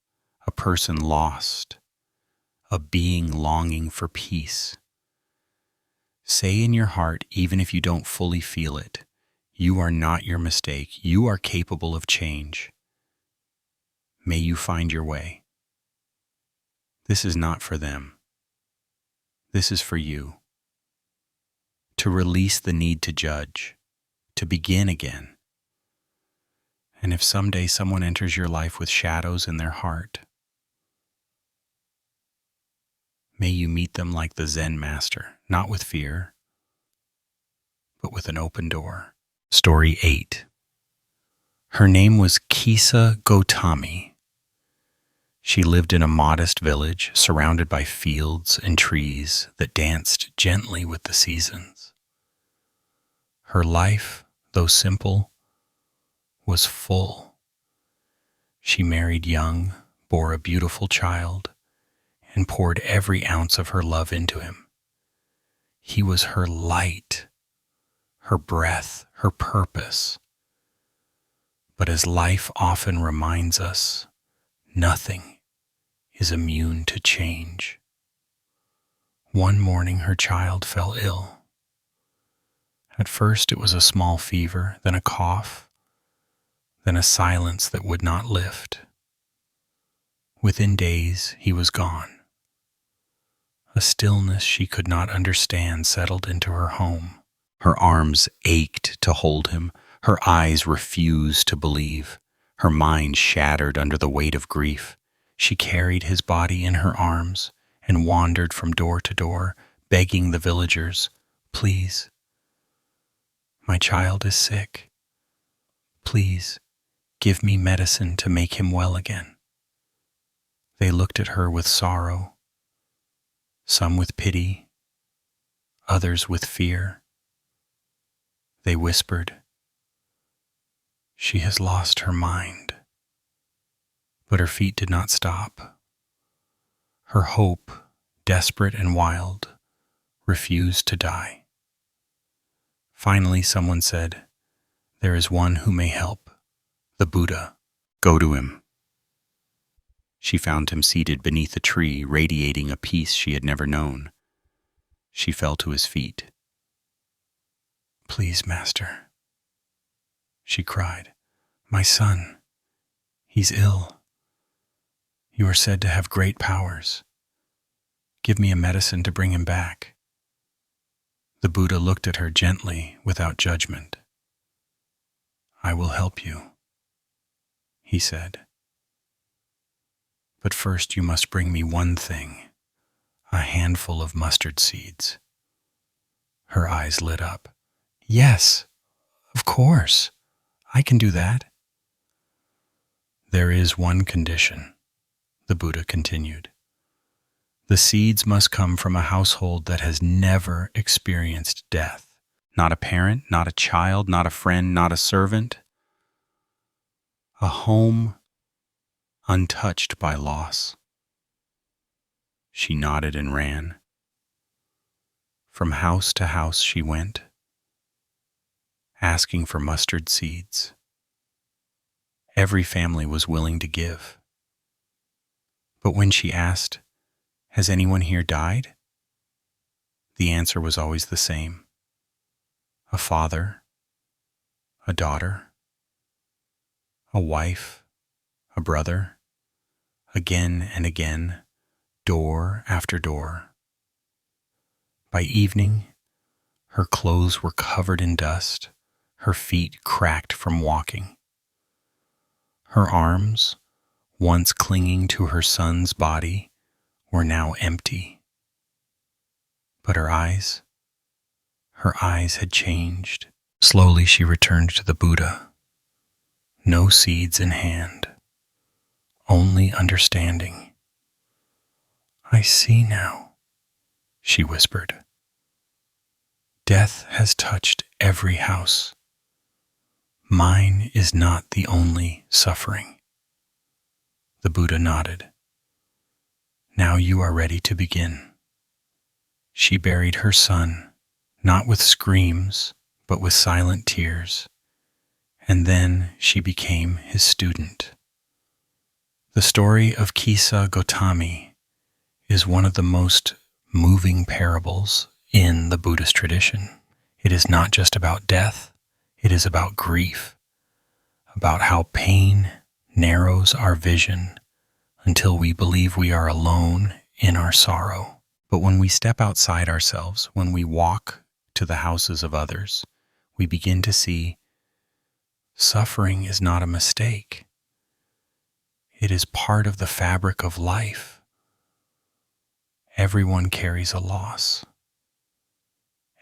a person lost, a being longing for peace. Say in your heart, even if you don't fully feel it, you are not your mistake. You are capable of change. May you find your way. This is not for them. This is for you. To release the need to judge, to begin again. And if someday someone enters your life with shadows in their heart, may you meet them like the Zen master, not with fear, but with an open door. Story 8. Her name was Kisa Gotami. She lived in a modest village surrounded by fields and trees that danced gently with the seasons. Her life, though simple, was full. She married young, bore a beautiful child, and poured every ounce of her love into him. He was her light, her breath, her purpose. But as life often reminds us, nothing is immune to change. One morning her child fell ill. At first it was a small fever, then a cough, then a silence that would not lift. Within days he was gone. A stillness she could not understand settled into her home. Her arms ached to hold him. Her eyes refused to believe. Her mind shattered under the weight of grief. She carried his body in her arms and wandered from door to door, begging the villagers, "Please, my child is sick. Please, give me medicine to make him well again." They looked at her with sorrow, some with pity, others with fear. They whispered, "She has lost her mind." But her feet did not stop. Her hope, desperate and wild, refused to die. Finally, someone said, "There is one who may help, the Buddha. Go to him." She found him seated beneath a tree, radiating a peace she had never known. She fell to his feet. "Please, Master," she cried. "My son, he's ill. You are said to have great powers. Give me a medicine to bring him back." The Buddha looked at her gently, without judgment. "I will help you," he said. "But first you must bring me one thing, a handful of mustard seeds." Her eyes lit up. "Yes, of course, I can do that." "There is one condition," the Buddha continued. "The seeds must come from a household that has never experienced death. Not a parent, not a child, not a friend, not a servant. A home untouched by loss." She nodded and ran. From house to house she went, asking for mustard seeds. Every family was willing to give. But when she asked, "Has anyone here died?" the answer was always the same. A father, a daughter, a wife, a brother, again and again, door after door. By evening, her clothes were covered in dust, her feet cracked from walking. Her arms, once clinging to her son's body, were now empty. But her eyes had changed. Slowly she returned to the Buddha. No seeds in hand, only understanding. "I see now," she whispered. "Death has touched every house. Mine is not the only suffering." The Buddha nodded. "Now you are ready to begin." She buried her son, not with screams, but with silent tears, and then she became his student. The story of Kisa Gotami is one of the most moving parables in the Buddhist tradition. It is not just about death, it is about grief, about how pain narrows our vision until we believe we are alone in our sorrow. But when we step outside ourselves, when we walk to the houses of others, we begin to see suffering is not a mistake. It is part of the fabric of life. Everyone carries a loss.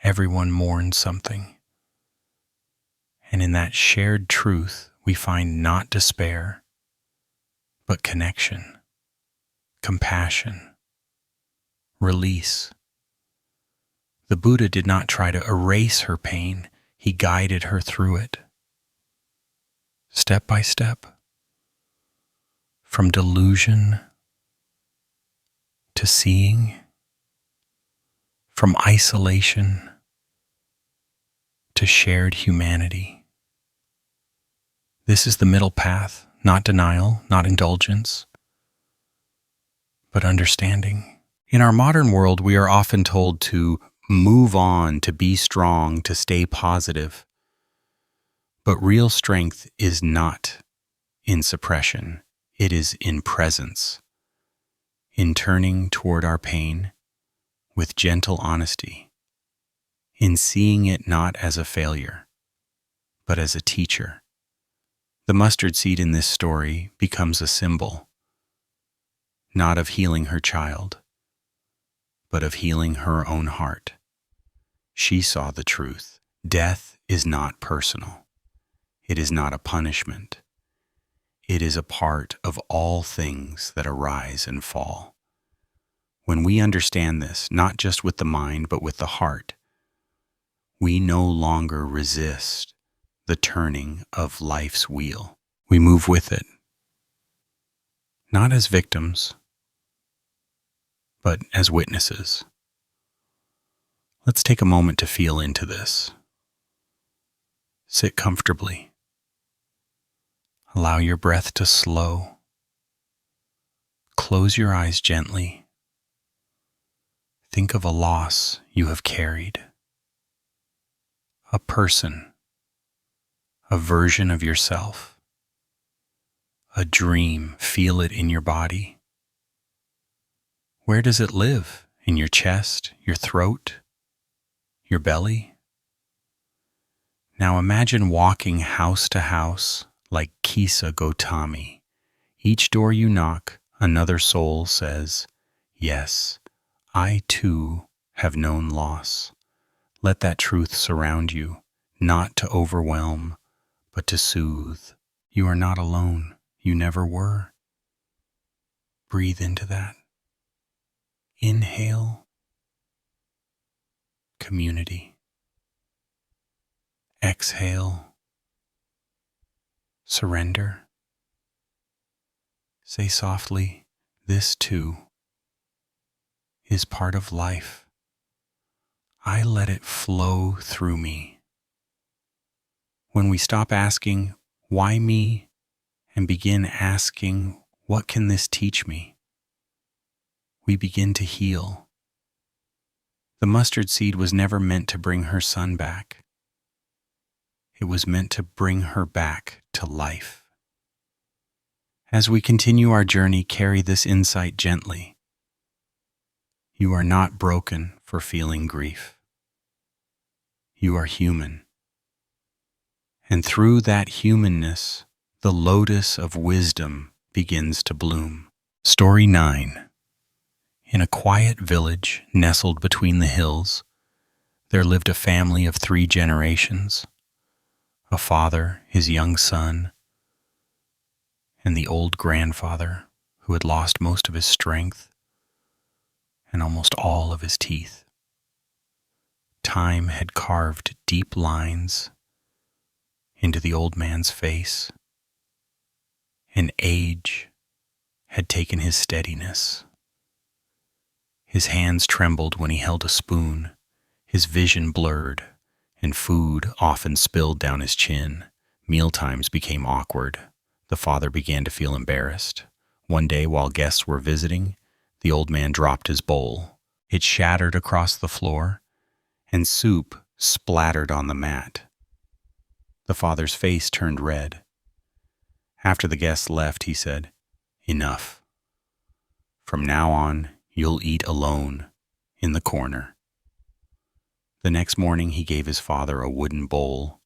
Everyone mourns something. And in that shared truth, we find not despair, but connection, compassion, release. The Buddha did not try to erase her pain. He guided her through it, step by step, from delusion to seeing, from isolation to shared humanity. This is the middle path, not denial, not indulgence, but understanding. In our modern world, we are often told to move on, to be strong, to stay positive. But real strength is not in suppression. It is in presence, in turning toward our pain with gentle honesty, in seeing it not as a failure, but as a teacher. The mustard seed in this story becomes a symbol, not of healing her child, but of healing her own heart. She saw the truth. Death is not personal. It is not a punishment. It is a part of all things that arise and fall. When we understand this, not just with the mind, but with the heart, we no longer resist the turning of life's wheel. We move with it, not as victims, but as witnesses. Let's take a moment to feel into this. Sit comfortably. Allow your breath to slow. Close your eyes gently. Think of a loss you have carried. A person. A version of yourself. A dream. Feel it in your body. Where does it live? In your chest, your throat, your belly? Now imagine walking house to house like Kisa Gotami. Each door you knock, another soul says, "Yes, I too have known loss." Let that truth surround you, not to overwhelm, but to soothe. You are not alone. You never were. Breathe into that. Inhale. Community. Exhale. Surrender. Say softly, "This too is part of life. I let it flow through me." When we stop asking, "Why me?" and begin asking, "What can this teach me?" we begin to heal. The mustard seed was never meant to bring her son back. It was meant to bring her back to life. As we continue our journey, carry this insight gently. You are not broken for feeling grief. You are human. And through that humanness, the lotus of wisdom begins to bloom. Story 9. In a quiet village nestled between the hills, there lived a family of 3 generations. A father, his young son, and the old grandfather who had lost most of his strength and almost all of his teeth. Time had carved deep lines into the old man's face, and age had taken his steadiness. His hands trembled when he held a spoon, his vision blurred, and food often spilled down his chin. Mealtimes became awkward. The father began to feel embarrassed. One day, while guests were visiting, the old man dropped his bowl. It shattered across the floor, and soup splattered on the mat. The father's face turned red. After the guests left, he said, "Enough. From now on, you'll eat alone in the corner." The next morning, he gave his father a wooden bowl.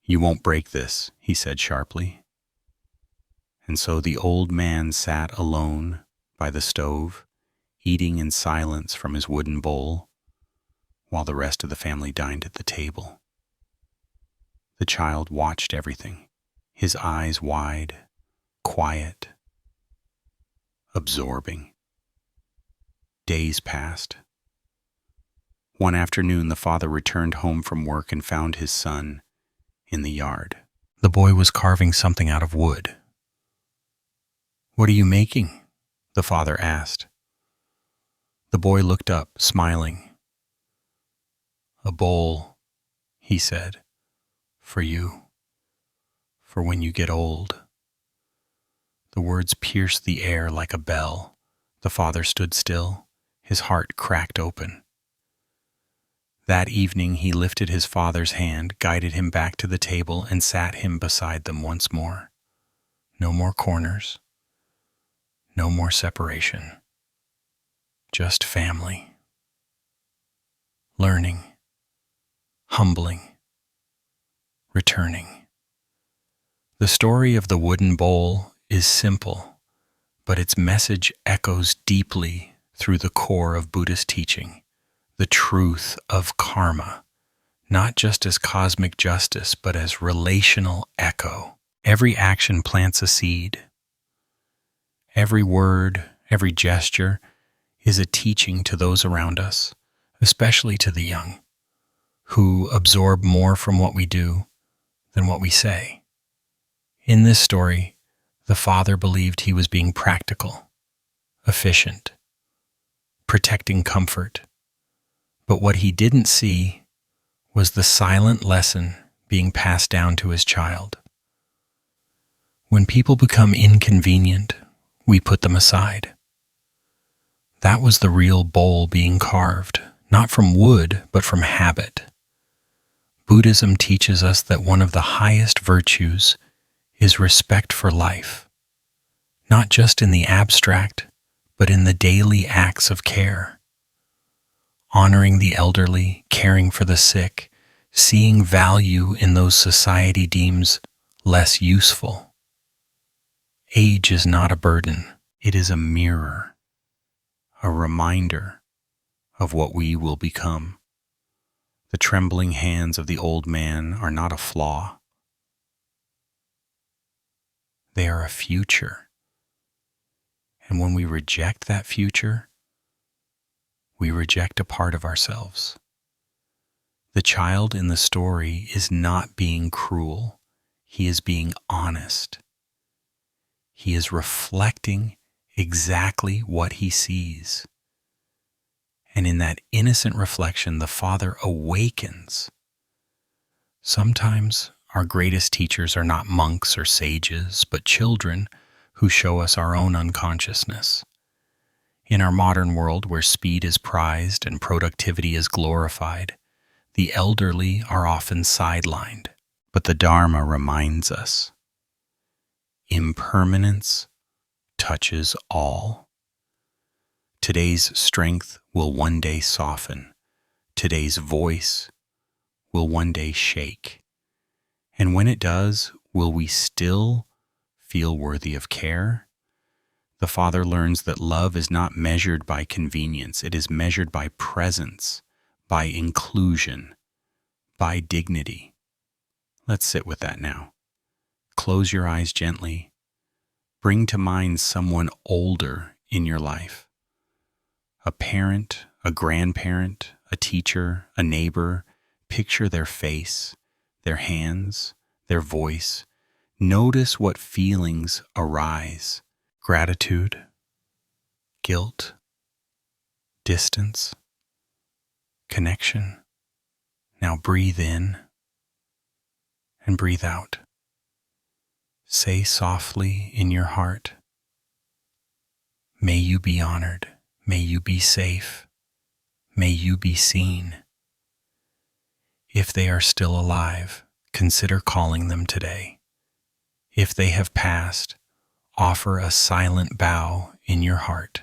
"You won't break this," he said sharply. And so the old man sat alone by the stove, eating in silence from his wooden bowl, while the rest of the family dined at the table. The child watched everything, his eyes wide, quiet, absorbing. Days passed. One afternoon, the father returned home from work and found his son in the yard. The boy was carving something out of wood. "What are you making?" the father asked. The boy looked up, smiling. "A bowl," he said, "for you, for when you get old." The words pierced the air like a bell. The father stood still, his heart cracked open. That evening he lifted his father's hand, guided him back to the table, and sat him beside them once more. No more corners. No more separation. Just family. Learning. Humbling. Returning. The story of the wooden bowl is simple, but its message echoes deeply through the core of Buddhist teaching. The truth of karma. not just as cosmic justice, but as relational echo. Every action plants a seed. Every word, every gesture is a teaching to those around us, especially to the young, who absorb more from what we do than what we say. In this story, the father believed he was being practical, efficient, protecting comfort. But what he didn't see was the silent lesson being passed down to his child. When people become inconvenient, we put them aside. That was the real bowl being carved, not from wood, but from habit. Buddhism teaches us that one of the highest virtues is respect for life, not just in the abstract, but in the daily acts of care. Honoring the elderly, caring for the sick, seeing value in those society deems less useful. Age is not a burden. It is a mirror, a reminder of what we will become. The trembling hands of the old man are not a flaw. They are a future. And when we reject that future, we reject a part of ourselves. The child in the story is not being cruel. He is being honest. He is reflecting exactly what he sees. And in that innocent reflection, the father awakens. Sometimes our greatest teachers are not monks or sages, but children who show us our own unconsciousness. In our modern world, where speed is prized and productivity is glorified, the elderly are often sidelined. But the Dharma reminds us, impermanence touches all. Today's strength will one day soften. Today's voice will one day shake. And when it does, will we still feel worthy of care? The father learns that love is not measured by convenience. It is measured by presence, by inclusion, by dignity. Let's sit with that now. Close your eyes gently. Bring to mind someone older in your life. A parent, a grandparent, a teacher, a neighbor. Picture their face, their hands, their voice. Notice what feelings arise. Gratitude, guilt, distance, connection. Now breathe in and breathe out. Say softly in your heart, may you be honored, may you be safe, may you be seen. If they are still alive, consider calling them today. If they have passed, offer a silent bow in your heart.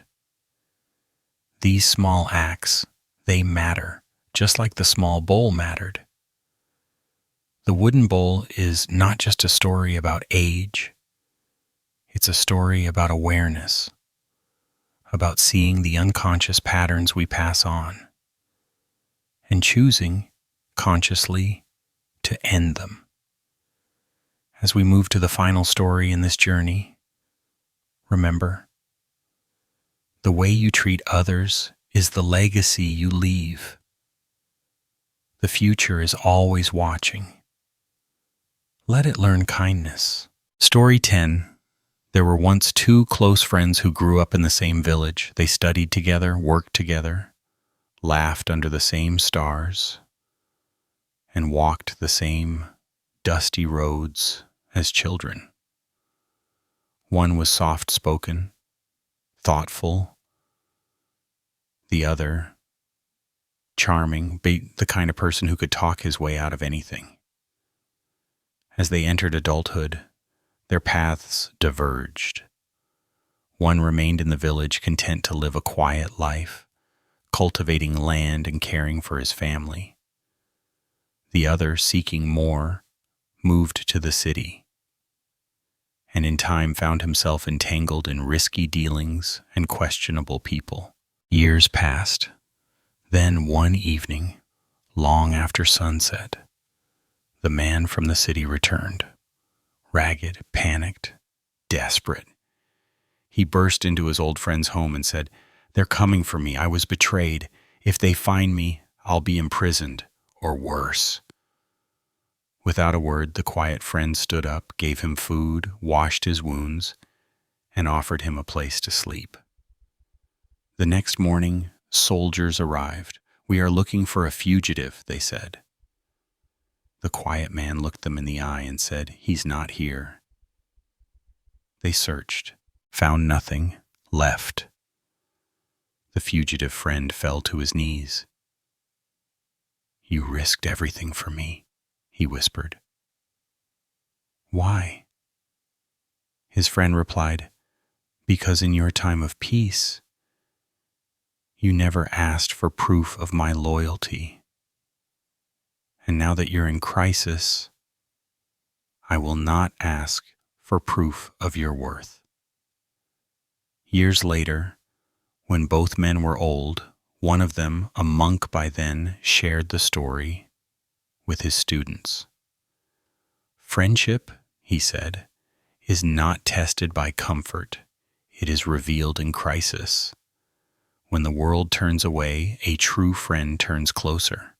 These small acts, they matter, just like the small bowl mattered. The wooden bowl is not just a story about age. It's a story about awareness, about seeing the unconscious patterns we pass on, and choosing, consciously, to end them. As we move to the final story in this journey, remember, the way you treat others is the legacy you leave. The future is always watching. Let it learn kindness. Story 10. There were once two close friends who grew up in the same village. They studied together, worked together, laughed under the same stars, and walked the same dusty roads as children. One was soft-spoken, thoughtful. The other, charming, the kind of person who could talk his way out of anything. As they entered adulthood, their paths diverged. One remained in the village, content to live a quiet life, cultivating land and caring for his family. The other, seeking more, moved to the city, and in time found himself entangled in risky dealings and questionable people. Years passed. Then one evening, Long after sunset, the man from the city returned, ragged, panicked, desperate. He burst into his old friend's home and said, "They're coming for me. I was betrayed. If they find me, I'll be imprisoned, or worse." Without a word, the quiet friend stood up, gave him food, washed his wounds, and offered him a place to sleep. The next morning, soldiers arrived. "We are looking for a fugitive," they said. The quiet man looked them in the eye and said, "He's not here." They searched, found nothing, left. The fugitive friend fell to his knees. "You risked everything for me," he whispered. "Why?" His friend replied, "Because in your time of peace, you never asked for proof of my loyalty. And now that you're in crisis, I will not ask for proof of your worth." Years later, when both men were old, one of them, a monk by then, shared the story with his students. "Friendship," he said, "is not tested by comfort. It is revealed in crisis. When the world turns away, a true friend turns closer."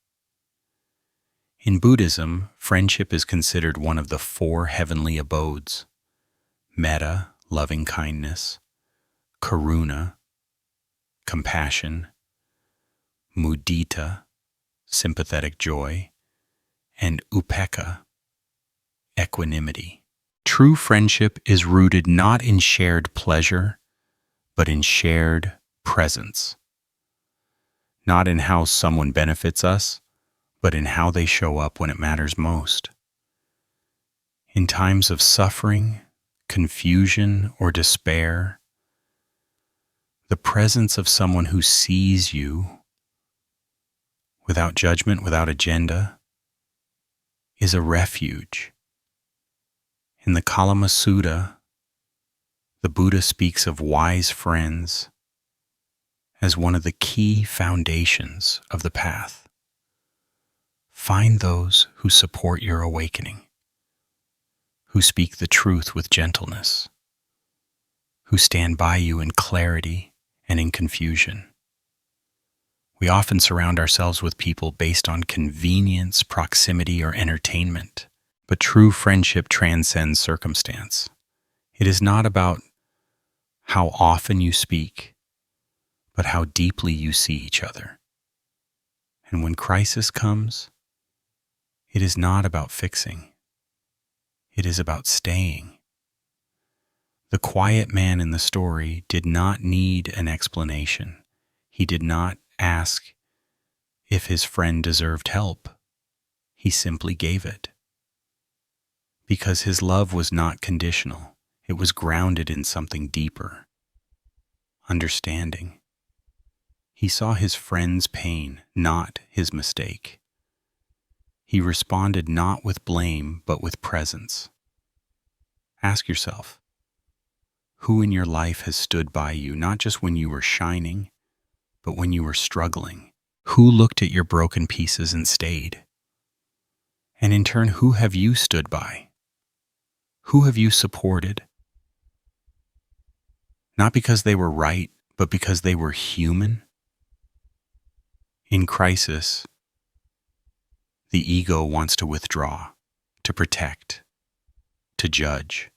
In Buddhism, friendship is considered one of the 4 heavenly abodes: metta, loving kindness; karuna, compassion; mudita, sympathetic joy; and upekkha, equanimity. True friendship is rooted not in shared pleasure, but in shared presence. Not in how someone benefits us, but in how they show up when it matters most. In times of suffering, confusion, or despair, the presence of someone who sees you without judgment, without agenda, is a refuge. In the Kalama Sutta, the Buddha speaks of wise friends as one of the key foundations of the path. Find those who support your awakening, who speak the truth with gentleness, who stand by you in clarity and in confusion. We often surround ourselves with people based on convenience, proximity, or entertainment, but true friendship transcends circumstance. It is not about how often you speak, but how deeply you see each other. And when crisis comes, it is not about fixing. It is about staying. The quiet man in the story did not need an explanation. He did not ask if his friend deserved help. He simply gave it. Because his love was not conditional. It was grounded in something deeper: understanding. He saw his friend's pain, not his mistake. He responded not with blame, but with presence. Ask yourself, who in your life has stood by you, not just when you were shining, but when you were struggling? Who looked at your broken pieces and stayed? And in turn, who have you stood by? Who have you supported? Not because they were right, but because they were human. In crisis, the ego wants to withdraw, to protect, to judge.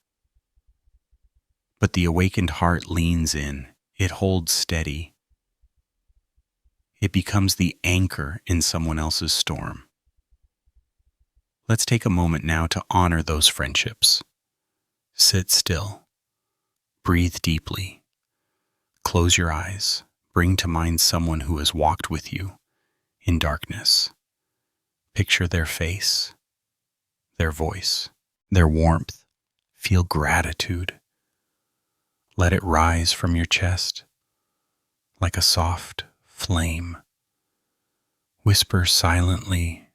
But the awakened heart leans in. It holds steady. It becomes the anchor in someone else's storm. Let's take a moment now to honor those friendships. Sit still. Breathe deeply. Close your eyes. Bring to mind someone who has walked with you in darkness. Picture their face, their voice, their warmth. Feel gratitude. Let it rise from your chest like a soft flame. Whisper silently,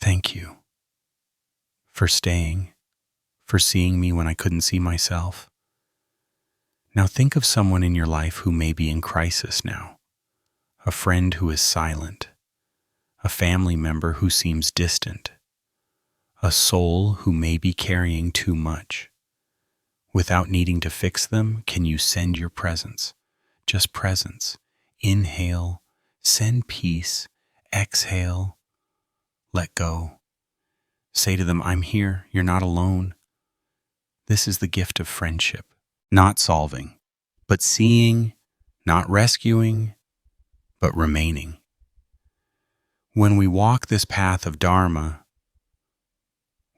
"Thank you for staying, for seeing me when I couldn't see myself." Now think of someone in your life who may be in crisis now. A friend who is silent, a family member who seems distant, a soul who may be carrying too much. Without needing to fix them, can you send your presence? Just presence. Inhale, send peace. Exhale, let go. Say to them, I'm here, you're not alone. This is the gift of friendship. Not solving, but seeing, not rescuing, but remaining. When we walk this path of Dharma,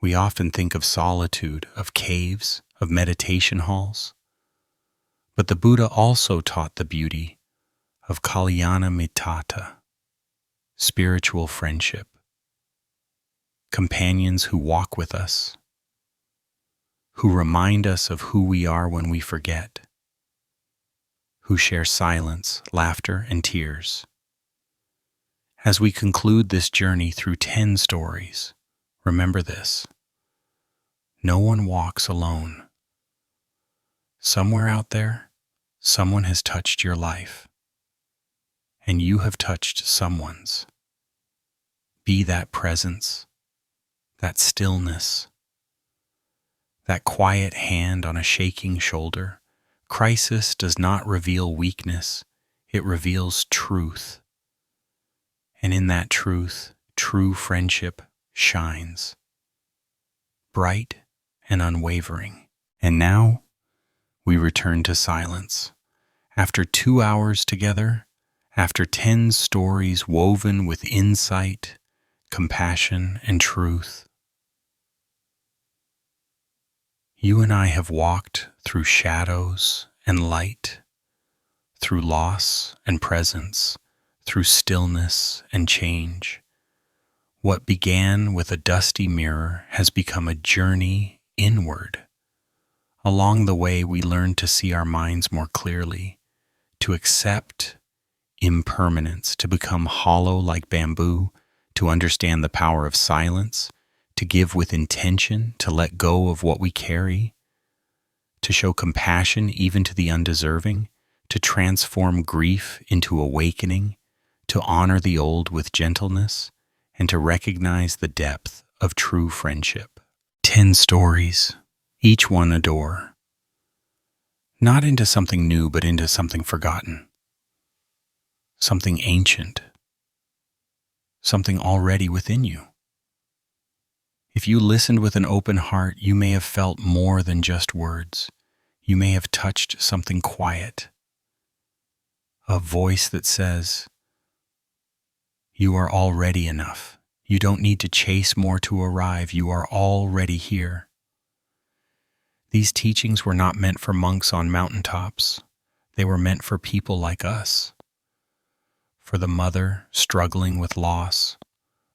we often think of solitude, of caves, of meditation halls. But the Buddha also taught the beauty of Kalyana Mittata, spiritual friendship, companions who walk with us, who remind us of who we are when we forget, who share silence, laughter, and tears. As we conclude this journey through 10 stories, remember this: no one walks alone. Somewhere out there, someone has touched your life, and you have touched someone's. Be that presence, that stillness, that quiet hand on a shaking shoulder. Crisis does not reveal weakness, it reveals truth. And in that truth, true friendship shines, bright and unwavering. And now, we return to silence. After 2 hours together, after 10 stories woven with insight, compassion, and truth, you and I have walked through shadows and light, through loss and presence, through stillness and change. What began with a dusty mirror has become a journey inward. Along the way, we learned to see our minds more clearly, to accept impermanence, to become hollow like bamboo, to understand the power of silence, to give with intention, to let go of what we carry, to show compassion even to the undeserving, to transform grief into awakening, to honor the old with gentleness, and to recognize the depth of true friendship. 10 stories, each one a door, not into something new, but into something forgotten, something ancient, something already within you. If you listened with an open heart, you may have felt more than just words. You may have touched something quiet, a voice that says, you are already enough. You don't need to chase more to arrive. You are already here. These teachings were not meant for monks on mountaintops. They were meant for people like us, for the mother struggling with loss,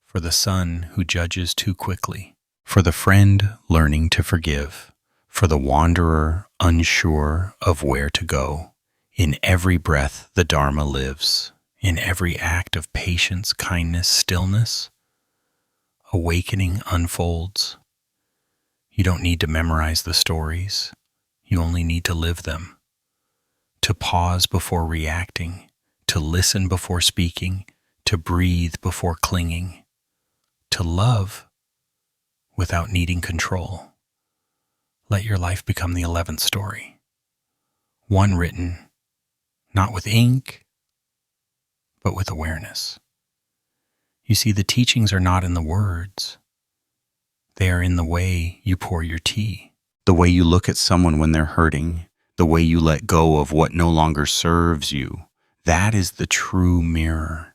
for the son who judges too quickly, for the friend learning to forgive, for the wanderer unsure of where to go. In every breath, the Dharma lives. In every act of patience, kindness, stillness, awakening unfolds. You don't need to memorize the stories. You only need to live them. To pause before reacting, to listen before speaking, to breathe before clinging, to love without needing control. Let your life become the 11th story. One written, not with ink, but with awareness. You see, the teachings are not in the words. They are in the way you pour your tea, the way you look at someone when they're hurting, the way you let go of what no longer serves you. That is the true mirror,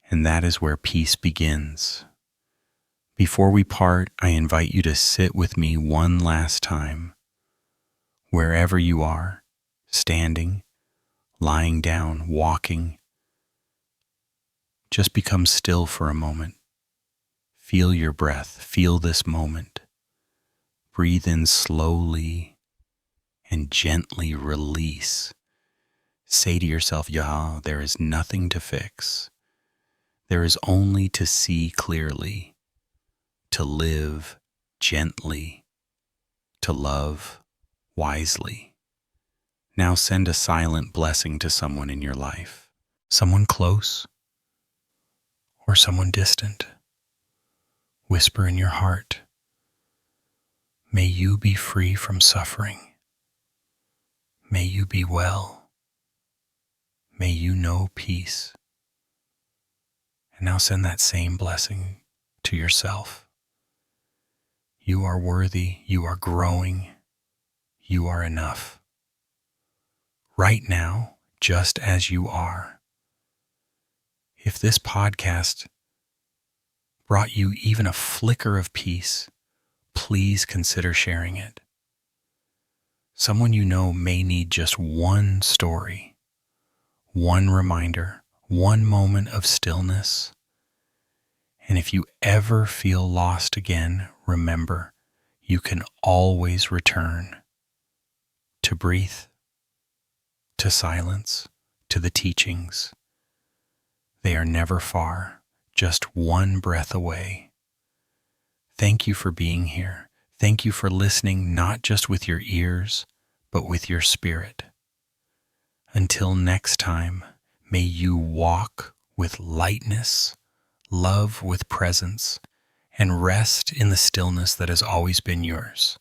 and that is where peace begins. Before we part, I invite you to sit with me one last time, wherever you are, standing, lying down, walking. Just become still for a moment. Feel your breath. Feel this moment. Breathe in slowly and gently release. Say to yourself, "Ya, there is nothing to fix. There is only to see clearly, to live gently, to love wisely." Now send a silent blessing to someone in your life, someone close or someone distant. Whisper in your heart, may you be free from suffering. May you be well. May you know peace. And now send that same blessing to yourself. You are worthy. You are growing. You are enough. Right now, just as you are. If this podcast brought you even a flicker of peace, please consider sharing it. Someone you know may need just one story, one reminder, one moment of stillness. And if you ever feel lost again, remember, you can always return to breathe, to silence, to the teachings. They are never far, just one breath away. Thank you for being here. Thank you for listening, not just with your ears, but with your spirit. Until next time, may you walk with lightness, love with presence, and rest in the stillness that has always been yours.